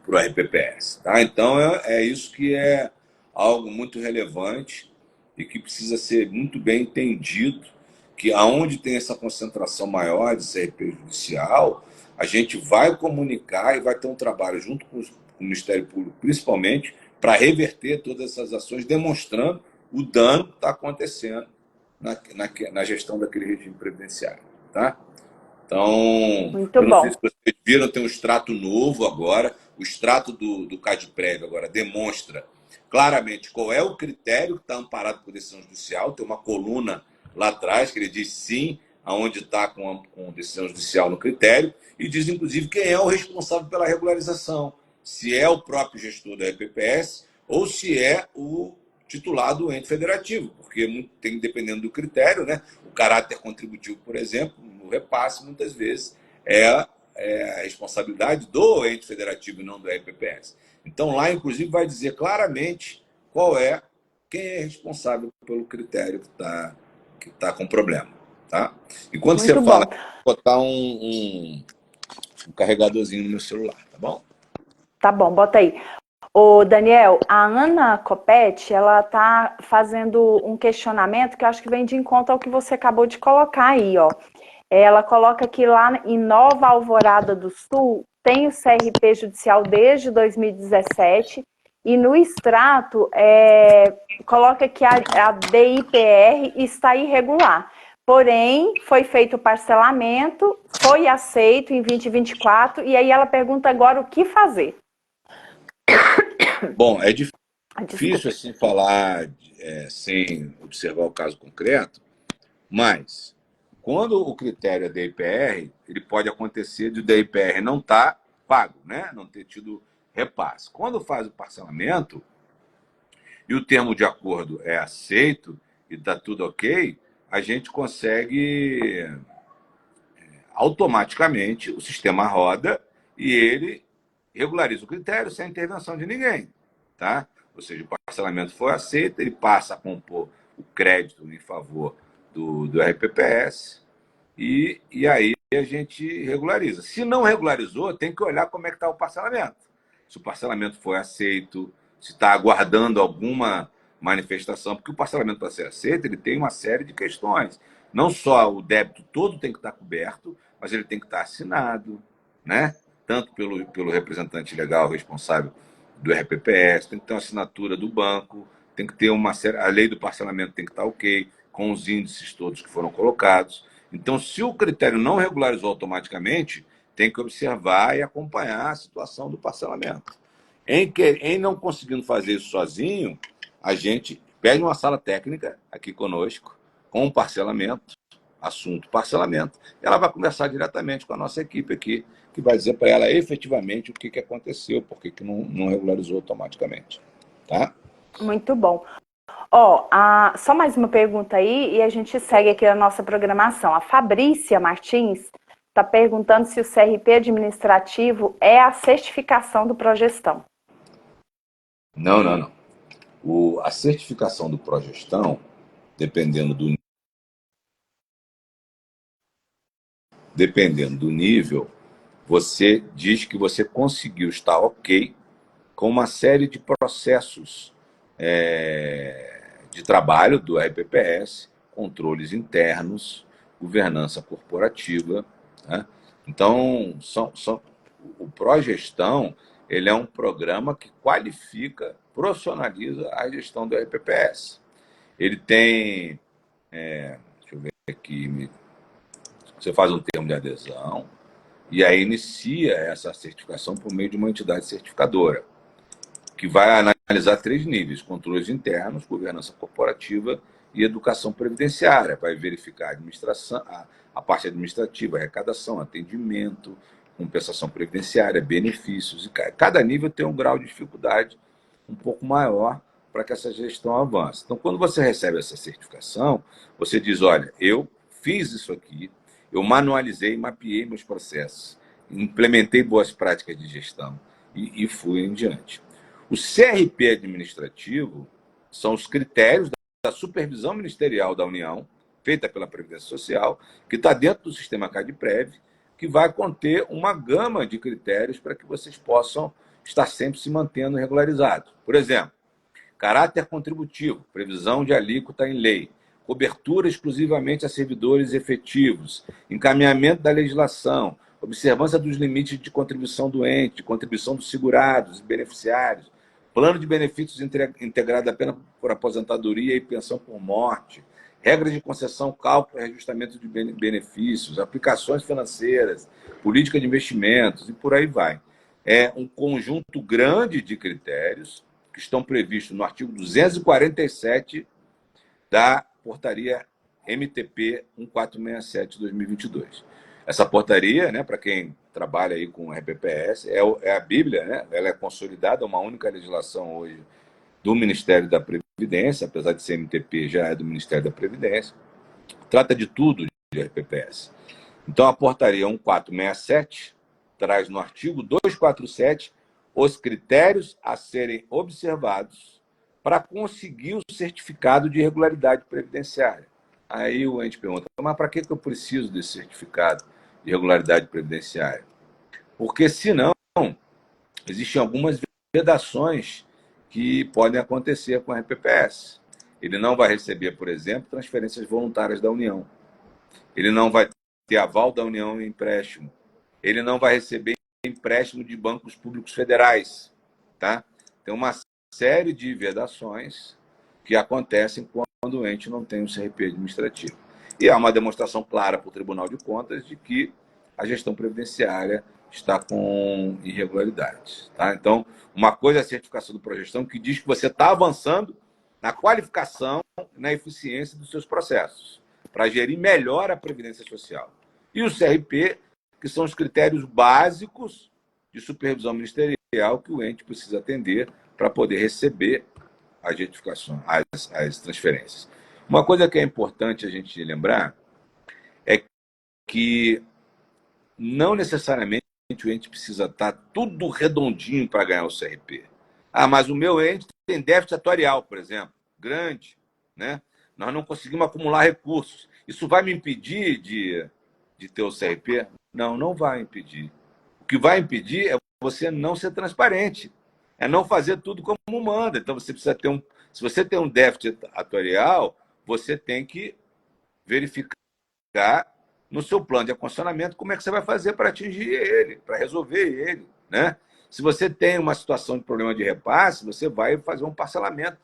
para o RPPS. Tá? Então, é isso que é algo muito relevante e que precisa ser muito bem entendido, que aonde tem essa concentração maior de CRP judicial, a gente vai comunicar e vai ter um trabalho junto com o Ministério Público, principalmente, para reverter todas essas ações, demonstrando o dano que está acontecendo na gestão daquele regime previdenciário. Tá? Então, Muito eu não sei bom. se vocês viram, tem um extrato novo agora. O extrato do CADPREV agora demonstra claramente qual é o critério que está amparado por decisão judicial. Tem uma coluna lá atrás que ele diz sim, aonde está com decisão judicial no critério, e diz inclusive quem é o responsável pela regularização. Se é o próprio gestor da EPPS ou se é o titular do ente federativo, porque tem, dependendo do critério, né, o caráter contributivo, por exemplo, no repasse, muitas vezes, é a responsabilidade do ente federativo e não do EPPS. Então, lá, inclusive, vai dizer claramente qual é quem é responsável pelo critério que tá com problema. Tá? E quando você Muito fala, bom. botar um carregadorzinho no meu celular, tá bom? Tá bom, bota aí. Ô, Daniel, a Ana Copete, ela tá fazendo um questionamento que eu acho que vem de encontro ao que você acabou de colocar aí, ó. Ela coloca que lá em Nova Alvorada do Sul tem o CRP judicial desde 2017 e no extrato coloca que a DIPR está irregular. Porém, foi feito o parcelamento, foi aceito em 2024 e aí ela pergunta agora o que fazer. Bom, é difícil Desculpe. assim falar sem observar o caso concreto, mas quando o critério é DIPR, ele pode acontecer de o DIPR não estar pago, né? Não ter tido repasse. Quando faz o parcelamento e o termo de acordo é aceito e está tudo ok, a gente consegue automaticamente, o sistema roda e ele regulariza o critério sem intervenção de ninguém. Tá? Ou seja, o parcelamento foi aceito, ele passa a compor o crédito em favor do RPPS e aí a gente regulariza. Se não regularizou, tem que olhar como é que está o parcelamento. Se o parcelamento foi aceito, se está aguardando alguma manifestação, porque o parcelamento para ser aceito, ele tem uma série de questões. Não só o débito todo tem que estar coberto, mas ele tem que estar assinado, né? Tanto pelo representante legal responsável do RPPS, tem que ter uma assinatura do banco, tem que ter uma série, a lei do parcelamento tem que estar ok, com os índices todos que foram colocados. Então, se o critério não regularizou automaticamente, tem que observar e acompanhar a situação do parcelamento. Em não conseguindo fazer isso sozinho, a gente pede uma sala técnica aqui conosco, com um parcelamento, assunto parcelamento, e ela vai conversar diretamente com a nossa equipe aqui, que vai dizer para ela efetivamente o que aconteceu, por que não regularizou automaticamente. Tá? Muito bom. Só mais uma pergunta aí e a gente segue aqui a nossa programação. A Fabrícia Martins está perguntando se o CRP administrativo é a certificação do Progestão. Não. A certificação do Progestão, dependendo do nível, você diz que você conseguiu estar ok com uma série de processos de trabalho do RPPS, controles internos, governança corporativa. Né? Então, o Progestão ele é um programa que qualifica, profissionaliza a gestão do RPPS. Ele tem, deixa eu ver aqui, você faz um termo de adesão e aí inicia essa certificação por meio de uma entidade certificadora, que vai analisar 3 níveis: controles internos, governança corporativa e educação previdenciária. Vai verificar a administração, a parte administrativa, arrecadação, atendimento, compensação previdenciária, benefícios. E cada nível tem um grau de dificuldade um pouco maior para que essa gestão avance. Então, quando você recebe essa certificação, você diz: olha, eu fiz isso aqui, eu manualizei, mapeei meus processos, implementei boas práticas de gestão e fui em diante. O CRP administrativo são os critérios da supervisão ministerial da União, feita pela Previdência Social, que está dentro do sistema CadPrev, que vai conter uma gama de critérios para que vocês possam estar sempre se mantendo regularizados. Por exemplo, caráter contributivo, previsão de alíquota em lei, cobertura exclusivamente a servidores efetivos, encaminhamento da legislação, observância dos limites de contribuição do ente, de contribuição dos segurados e beneficiários, plano de benefícios integrado apenas por aposentadoria e pensão por morte, regras de concessão, cálculo e reajustamento de benefícios, aplicações financeiras, política de investimentos e por aí vai. É um conjunto grande de critérios que estão previstos no artigo 247 da portaria MTP 1467 de 2022. Essa portaria, né, para quem trabalha aí com RPPS, é a Bíblia, né? Ela é consolidada, uma única legislação hoje do Ministério da Previdência, apesar de ser MTP, já é do Ministério da Previdência. Trata de tudo de RPPS. Então, a portaria 1467 traz no artigo 247 os critérios a serem observados para conseguir o certificado de irregularidade previdenciária. Aí o ente pergunta, mas para que eu preciso desse certificado de irregularidade previdenciária? Porque, senão, existem algumas vedações que podem acontecer com a RPPS. Ele não vai receber, por exemplo, transferências voluntárias da União. Ele não vai ter aval da União em empréstimo. Ele não vai receber empréstimo de bancos públicos federais. Tá? Tem uma série de vedações que acontecem quando o ente não tem um CRP administrativo. E há uma demonstração clara para o Tribunal de Contas de que a gestão previdenciária está com irregularidades. Tá? Então, uma coisa é a certificação do Progestão, que diz que você está avançando na qualificação e na eficiência dos seus processos, para gerir melhor a Previdência Social. E o CRP, que são os critérios básicos de supervisão ministerial que o ente precisa atender para poder receber as retificações, as transferências. Uma coisa que é importante a gente lembrar é que não necessariamente o ente precisa estar tudo redondinho para ganhar o CRP. Ah, mas o meu ente tem déficit atuarial, por exemplo, grande, né? Nós não conseguimos acumular recursos. Isso vai me impedir de ter o CRP? Não, não vai impedir. O que vai impedir é você não ser transparente, é não fazer tudo como manda. Então, você precisa ter se você tem um déficit atuarial, você tem que verificar no seu plano de acondicionamento como é que você vai fazer para atingir ele, para resolver ele, né? Se você tem uma situação de problema de repasse, você vai fazer um parcelamento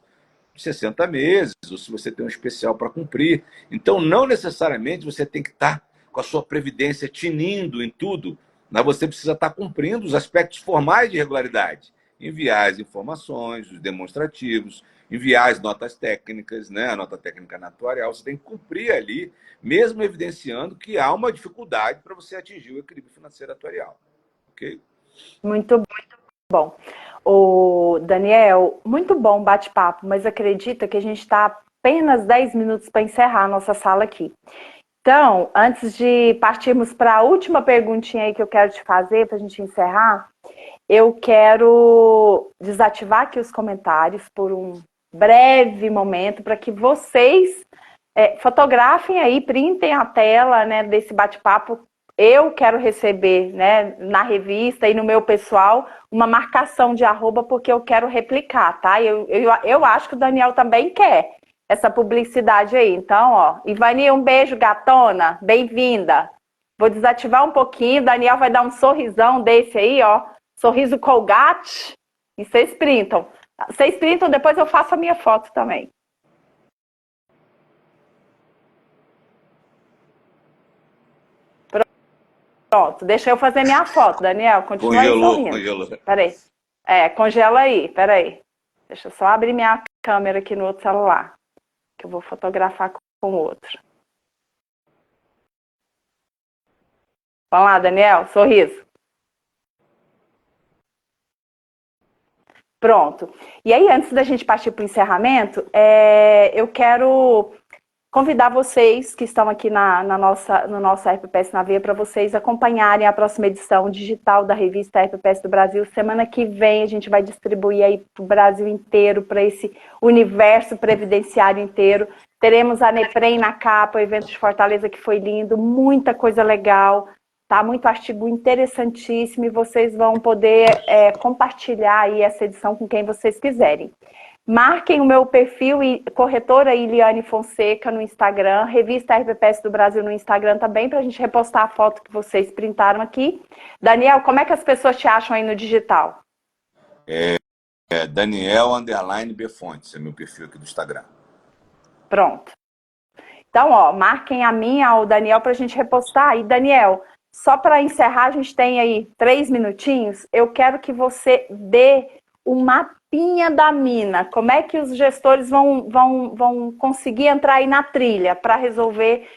de 60 meses, ou se você tem um especial para cumprir. Então, não necessariamente você tem que estar com a sua previdência tinindo em tudo, mas você precisa estar cumprindo os aspectos formais de regularidade. Enviar as informações, os demonstrativos, enviar as notas técnicas, né? A nota técnica na atuarial, você tem que cumprir ali, mesmo evidenciando que há uma dificuldade para você atingir o equilíbrio financeiro atuarial. Ok? Muito bom. O Daniel, muito bom o bate-papo, mas acredita que a gente está apenas 10 minutos para encerrar a nossa sala aqui. Então, antes de partirmos para a última perguntinha aí que eu quero te fazer, para a gente encerrar, eu quero desativar aqui os comentários por um breve momento, para que vocês fotografem aí, printem a tela, né, desse bate-papo. Eu quero receber, né, na revista e no meu pessoal uma marcação de arroba, porque eu quero replicar, tá? Eu acho que o Daniel também quer essa publicidade aí. Então, ó, Ivani, um beijo, gatona, bem-vinda. Vou desativar um pouquinho, o Daniel vai dar um sorrisão desse aí, ó, sorriso Colgate, e vocês printam. Vocês printam, depois eu faço a minha foto também. Pronto, deixa eu fazer minha foto, Daniel. Continua aí sorrindo. Congelou. Peraí. Congela aí, peraí. Deixa eu só abrir minha câmera aqui no outro celular, que eu vou fotografar com o outro. Vamos lá, Daniel, sorriso. Pronto. E aí, antes da gente partir para o encerramento, eu quero convidar vocês que estão aqui no nosso RPPS na Veia, para vocês acompanharem a próxima edição digital da revista RPPS do Brasil. Semana que vem a gente vai distribuir aí para o Brasil inteiro, para esse universo previdenciário inteiro. Teremos a Neprem na capa, o evento de Fortaleza que foi lindo, muita coisa legal, tá? Muito artigo interessantíssimo, e vocês vão poder compartilhar aí essa edição com quem vocês quiserem. Marquem o meu perfil, corretora Iliane Fonseca, no Instagram, revista RPPS do Brasil no Instagram também, para a gente repostar a foto que vocês printaram aqui. Daniel, como é que as pessoas te acham aí no digital? Daniel_Bfontes, é meu perfil aqui do Instagram. Pronto. Então, ó, marquem a minha, ao Daniel, para a gente repostar. E, Daniel, só para encerrar, a gente tem aí 3 minutinhos, eu quero que você dê um mapinha da mina. Como é que os gestores vão conseguir entrar aí na trilha para resolver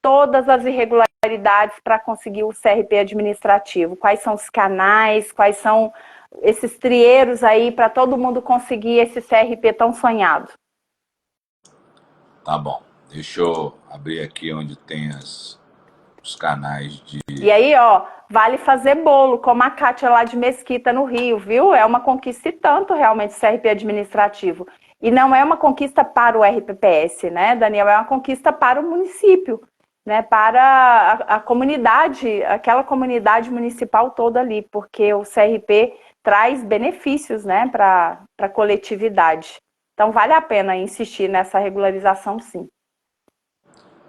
todas as irregularidades para conseguir o CRP administrativo? Quais são os canais, quais são esses trieiros aí para todo mundo conseguir esse CRP tão sonhado? Tá bom. Deixa eu abrir aqui onde tem os canais de... E aí, ó, vale fazer bolo, como a Kátia lá de Mesquita, no Rio, viu? É uma conquista e tanto, realmente, CRP administrativo. E não é uma conquista para o RPPS, né, Daniel? É uma conquista para o município, né, para a comunidade, aquela comunidade municipal toda ali, porque o CRP traz benefícios, né, para a coletividade. Então, vale a pena insistir nessa regularização, sim.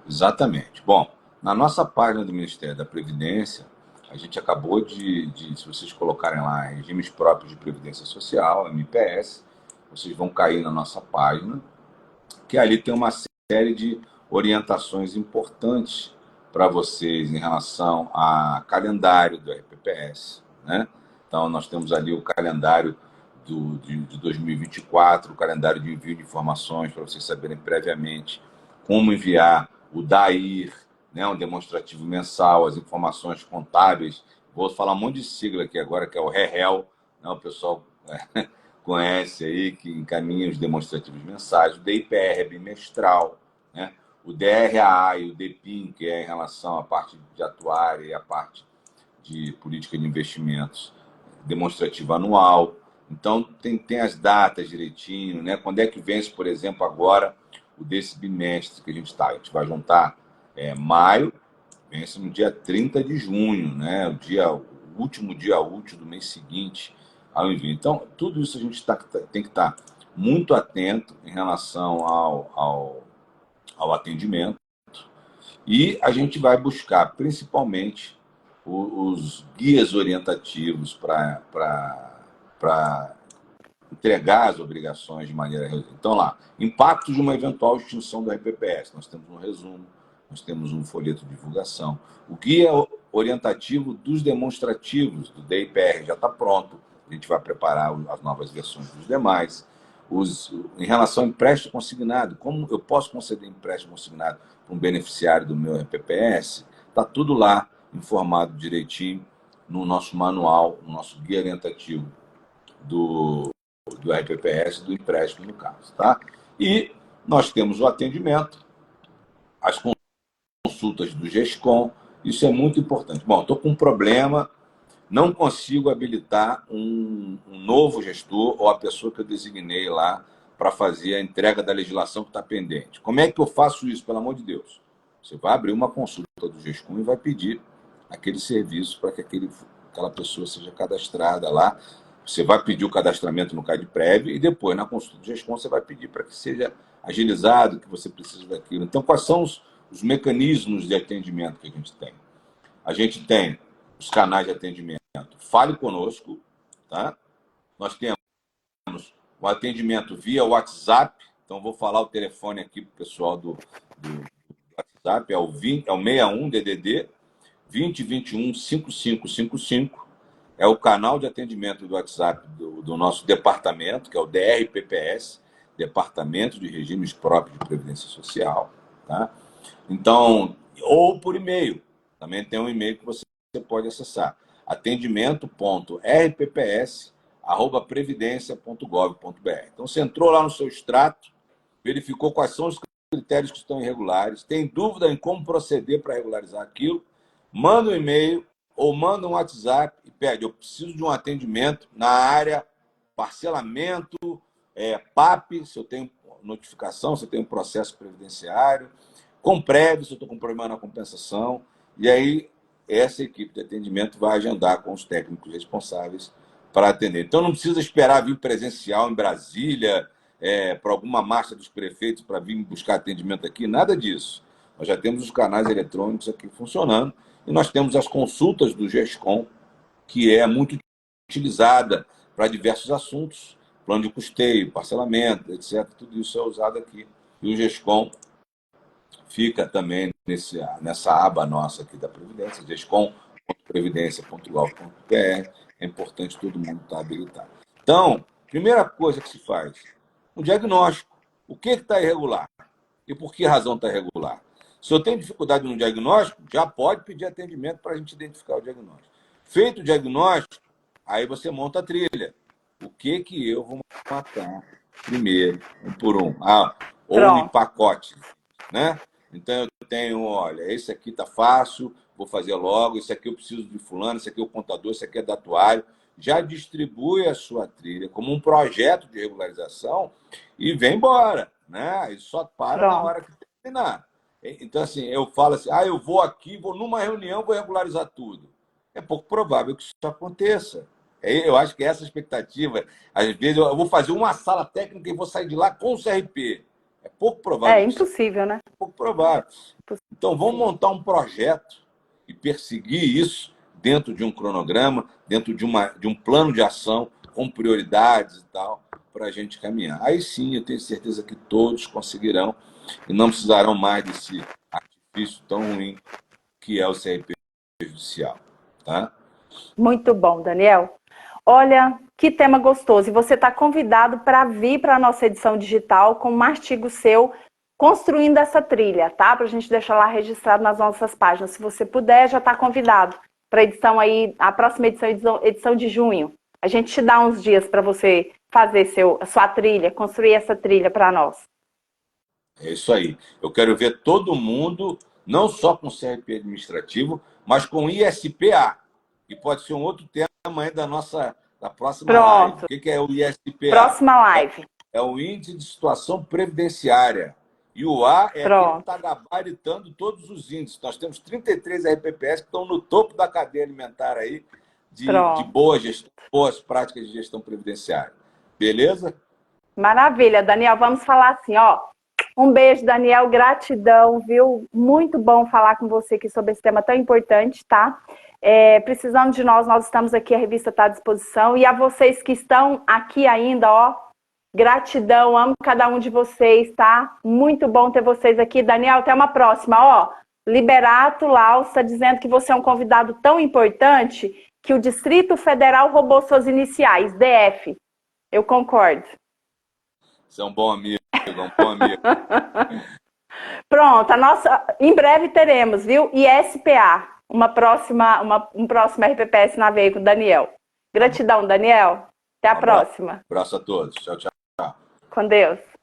Exatamente. Bom, na nossa página do Ministério da Previdência, a gente acabou se vocês colocarem lá regimes próprios de Previdência Social, MPS, vocês vão cair na nossa página, que ali tem uma série de orientações importantes para vocês em relação a calendário do RPPS, né? Então, nós temos ali o calendário de 2024, o calendário de envio de informações para vocês saberem previamente como enviar o DAIR, né, um demonstrativo mensal, as informações contábeis. Vou falar um monte de sigla aqui agora, que é o REREL, né, o pessoal conhece aí, que encaminha os demonstrativos mensais, o DIPR bimestral, né, o DRAA e o DPIM, que é em relação à parte de atuária e à parte de política de investimentos, demonstrativo anual. Então, tem as datas direitinho, né? Quando é que vence, por exemplo, agora, o desse bimestre que a gente está? A gente vai juntar maio, vence no dia 30 de junho, né? O último dia útil do mês seguinte ao envio. Então, tudo isso a gente tem que estar muito atento em relação ao atendimento. E a gente vai buscar, principalmente, os guias orientativos para entregar as obrigações de maneira resumida. Então, lá, impactos de uma eventual extinção do RPPS. Nós temos um resumo, nós temos um folheto de divulgação. O guia orientativo dos demonstrativos do DIPR já está pronto. A gente vai preparar as novas versões dos demais. Em relação ao empréstimo consignado, como eu posso conceder empréstimo consignado para um beneficiário do meu RPPS, está tudo lá informado direitinho no nosso manual, no nosso guia orientativo do RPPS, do empréstimo, no caso. Tá? E nós temos o atendimento, as consultas do GESCOM, isso é muito importante. Bom, estou com um problema, não consigo habilitar um novo gestor ou a pessoa que eu designei lá para fazer a entrega da legislação que está pendente. Como é que eu faço isso, pelo amor de Deus? Você vai abrir uma consulta do GESCOM e vai pedir aquele serviço para que aquela pessoa seja cadastrada lá. Você vai pedir o cadastramento no CadPrev e depois, na consulta do GESCOM, você vai pedir para que seja agilizado, que você precisa daquilo. Então, quais são os mecanismos de atendimento que a gente tem? A gente tem os canais de atendimento. Fale conosco, tá? Nós temos o atendimento via WhatsApp. Então, vou falar o telefone aqui para o pessoal do WhatsApp. É o 61 DDD 2021 5555. É o canal de atendimento do WhatsApp do nosso departamento, que é o DRPPS, Departamento de Regimes Próprios de Previdência Social. Tá? Então, ou por e-mail. Também tem um e-mail que você pode acessar. atendimento.rpps@previdencia.gov.br. Então, você entrou lá no seu extrato, verificou quais são os critérios que estão irregulares, tem dúvida em como proceder para regularizar aquilo, manda um e-mail ou manda um WhatsApp e pede: eu preciso de um atendimento na área parcelamento, PAP, se eu tenho notificação, se eu tenho processo previdenciário, Comprev, se eu estou com problema na compensação. E aí, essa equipe de atendimento vai agendar com os técnicos responsáveis para atender. Então, não precisa esperar vir presencial em Brasília, para alguma marcha dos prefeitos para vir buscar atendimento aqui, nada disso. Nós já temos os canais eletrônicos aqui funcionando e nós temos as consultas do GESCOM, que é muito utilizada para diversos assuntos, plano de custeio, parcelamento, etc. Tudo isso é usado aqui. E o GESCOM fica também nessa aba nossa aqui da Previdência, gescom.previdência.gov.br. É importante todo mundo estar habilitado. Então, primeira coisa que se faz, um diagnóstico. O que está irregular? E por que razão está irregular? Se eu tenho dificuldade no diagnóstico, já pode pedir atendimento para a gente identificar o diagnóstico. Feito o diagnóstico, aí você monta a trilha. O que eu vou matar primeiro, um por um? Ou em pacote, né? Então, eu tenho, olha, esse aqui está fácil, vou fazer logo, esse aqui eu preciso de fulano, esse aqui é o contador, esse aqui é datuário. já distribui a sua trilha como um projeto de regularização e vem embora, né? E só para na hora que terminar. Então, assim, eu falo assim, eu vou aqui, vou numa reunião, vou regularizar tudo. É pouco provável que isso aconteça. Eu acho que essa expectativa, às vezes eu vou fazer uma sala técnica e vou sair de lá com o CRP. É pouco provável. É impossível, né? É pouco provável. Então, vamos montar um projeto e perseguir isso dentro de um cronograma, dentro de um plano de ação, com prioridades e tal, para a gente caminhar. Aí sim, eu tenho certeza que todos conseguirão e não precisarão mais desse artifício tão ruim que é o CRP judicial. Tá? Muito bom, Daniel. Olha, que tema gostoso. E você está convidado para vir para a nossa edição digital com um artigo seu construindo essa trilha, tá? Para a gente deixar lá registrado nas nossas páginas. Se você puder, já está convidado para a edição aí, a próxima edição, edição de junho. A gente te dá uns dias para você fazer a sua trilha, construir essa trilha para nós. É isso aí. Eu quero ver todo mundo, não só com CRP administrativo, mas com ISPA. E pode ser um outro tema aí da próxima live. Pronto. O que é o ISPA? Próxima live. É o Índice de Situação Previdenciária. E o A é aquele que está gabaritando todos os índices. Nós temos 33 RPPS que estão no topo da cadeia alimentar aí de boa gestão, boas práticas de gestão previdenciária. Beleza? Maravilha, Daniel. Vamos falar assim, ó. Um beijo, Daniel. Gratidão, viu? Muito bom falar com você aqui sobre esse tema tão importante, tá? Precisando de nós estamos aqui, a revista está à disposição. E a vocês que estão aqui ainda, ó, gratidão, amo cada um de vocês, tá? Muito bom ter vocês aqui. Daniel, até uma próxima, ó. Liberato Laus está dizendo que você é um convidado tão importante que o Distrito Federal roubou suas iniciais, DF. Eu concordo. Você é um bom amigo, um bom amigo. Pronto, em breve teremos, viu? ISPA, um próximo RPPS na veia com o Daniel. Gratidão, Daniel. Até a próxima. Abraço a todos. Tchau, tchau. Com Deus.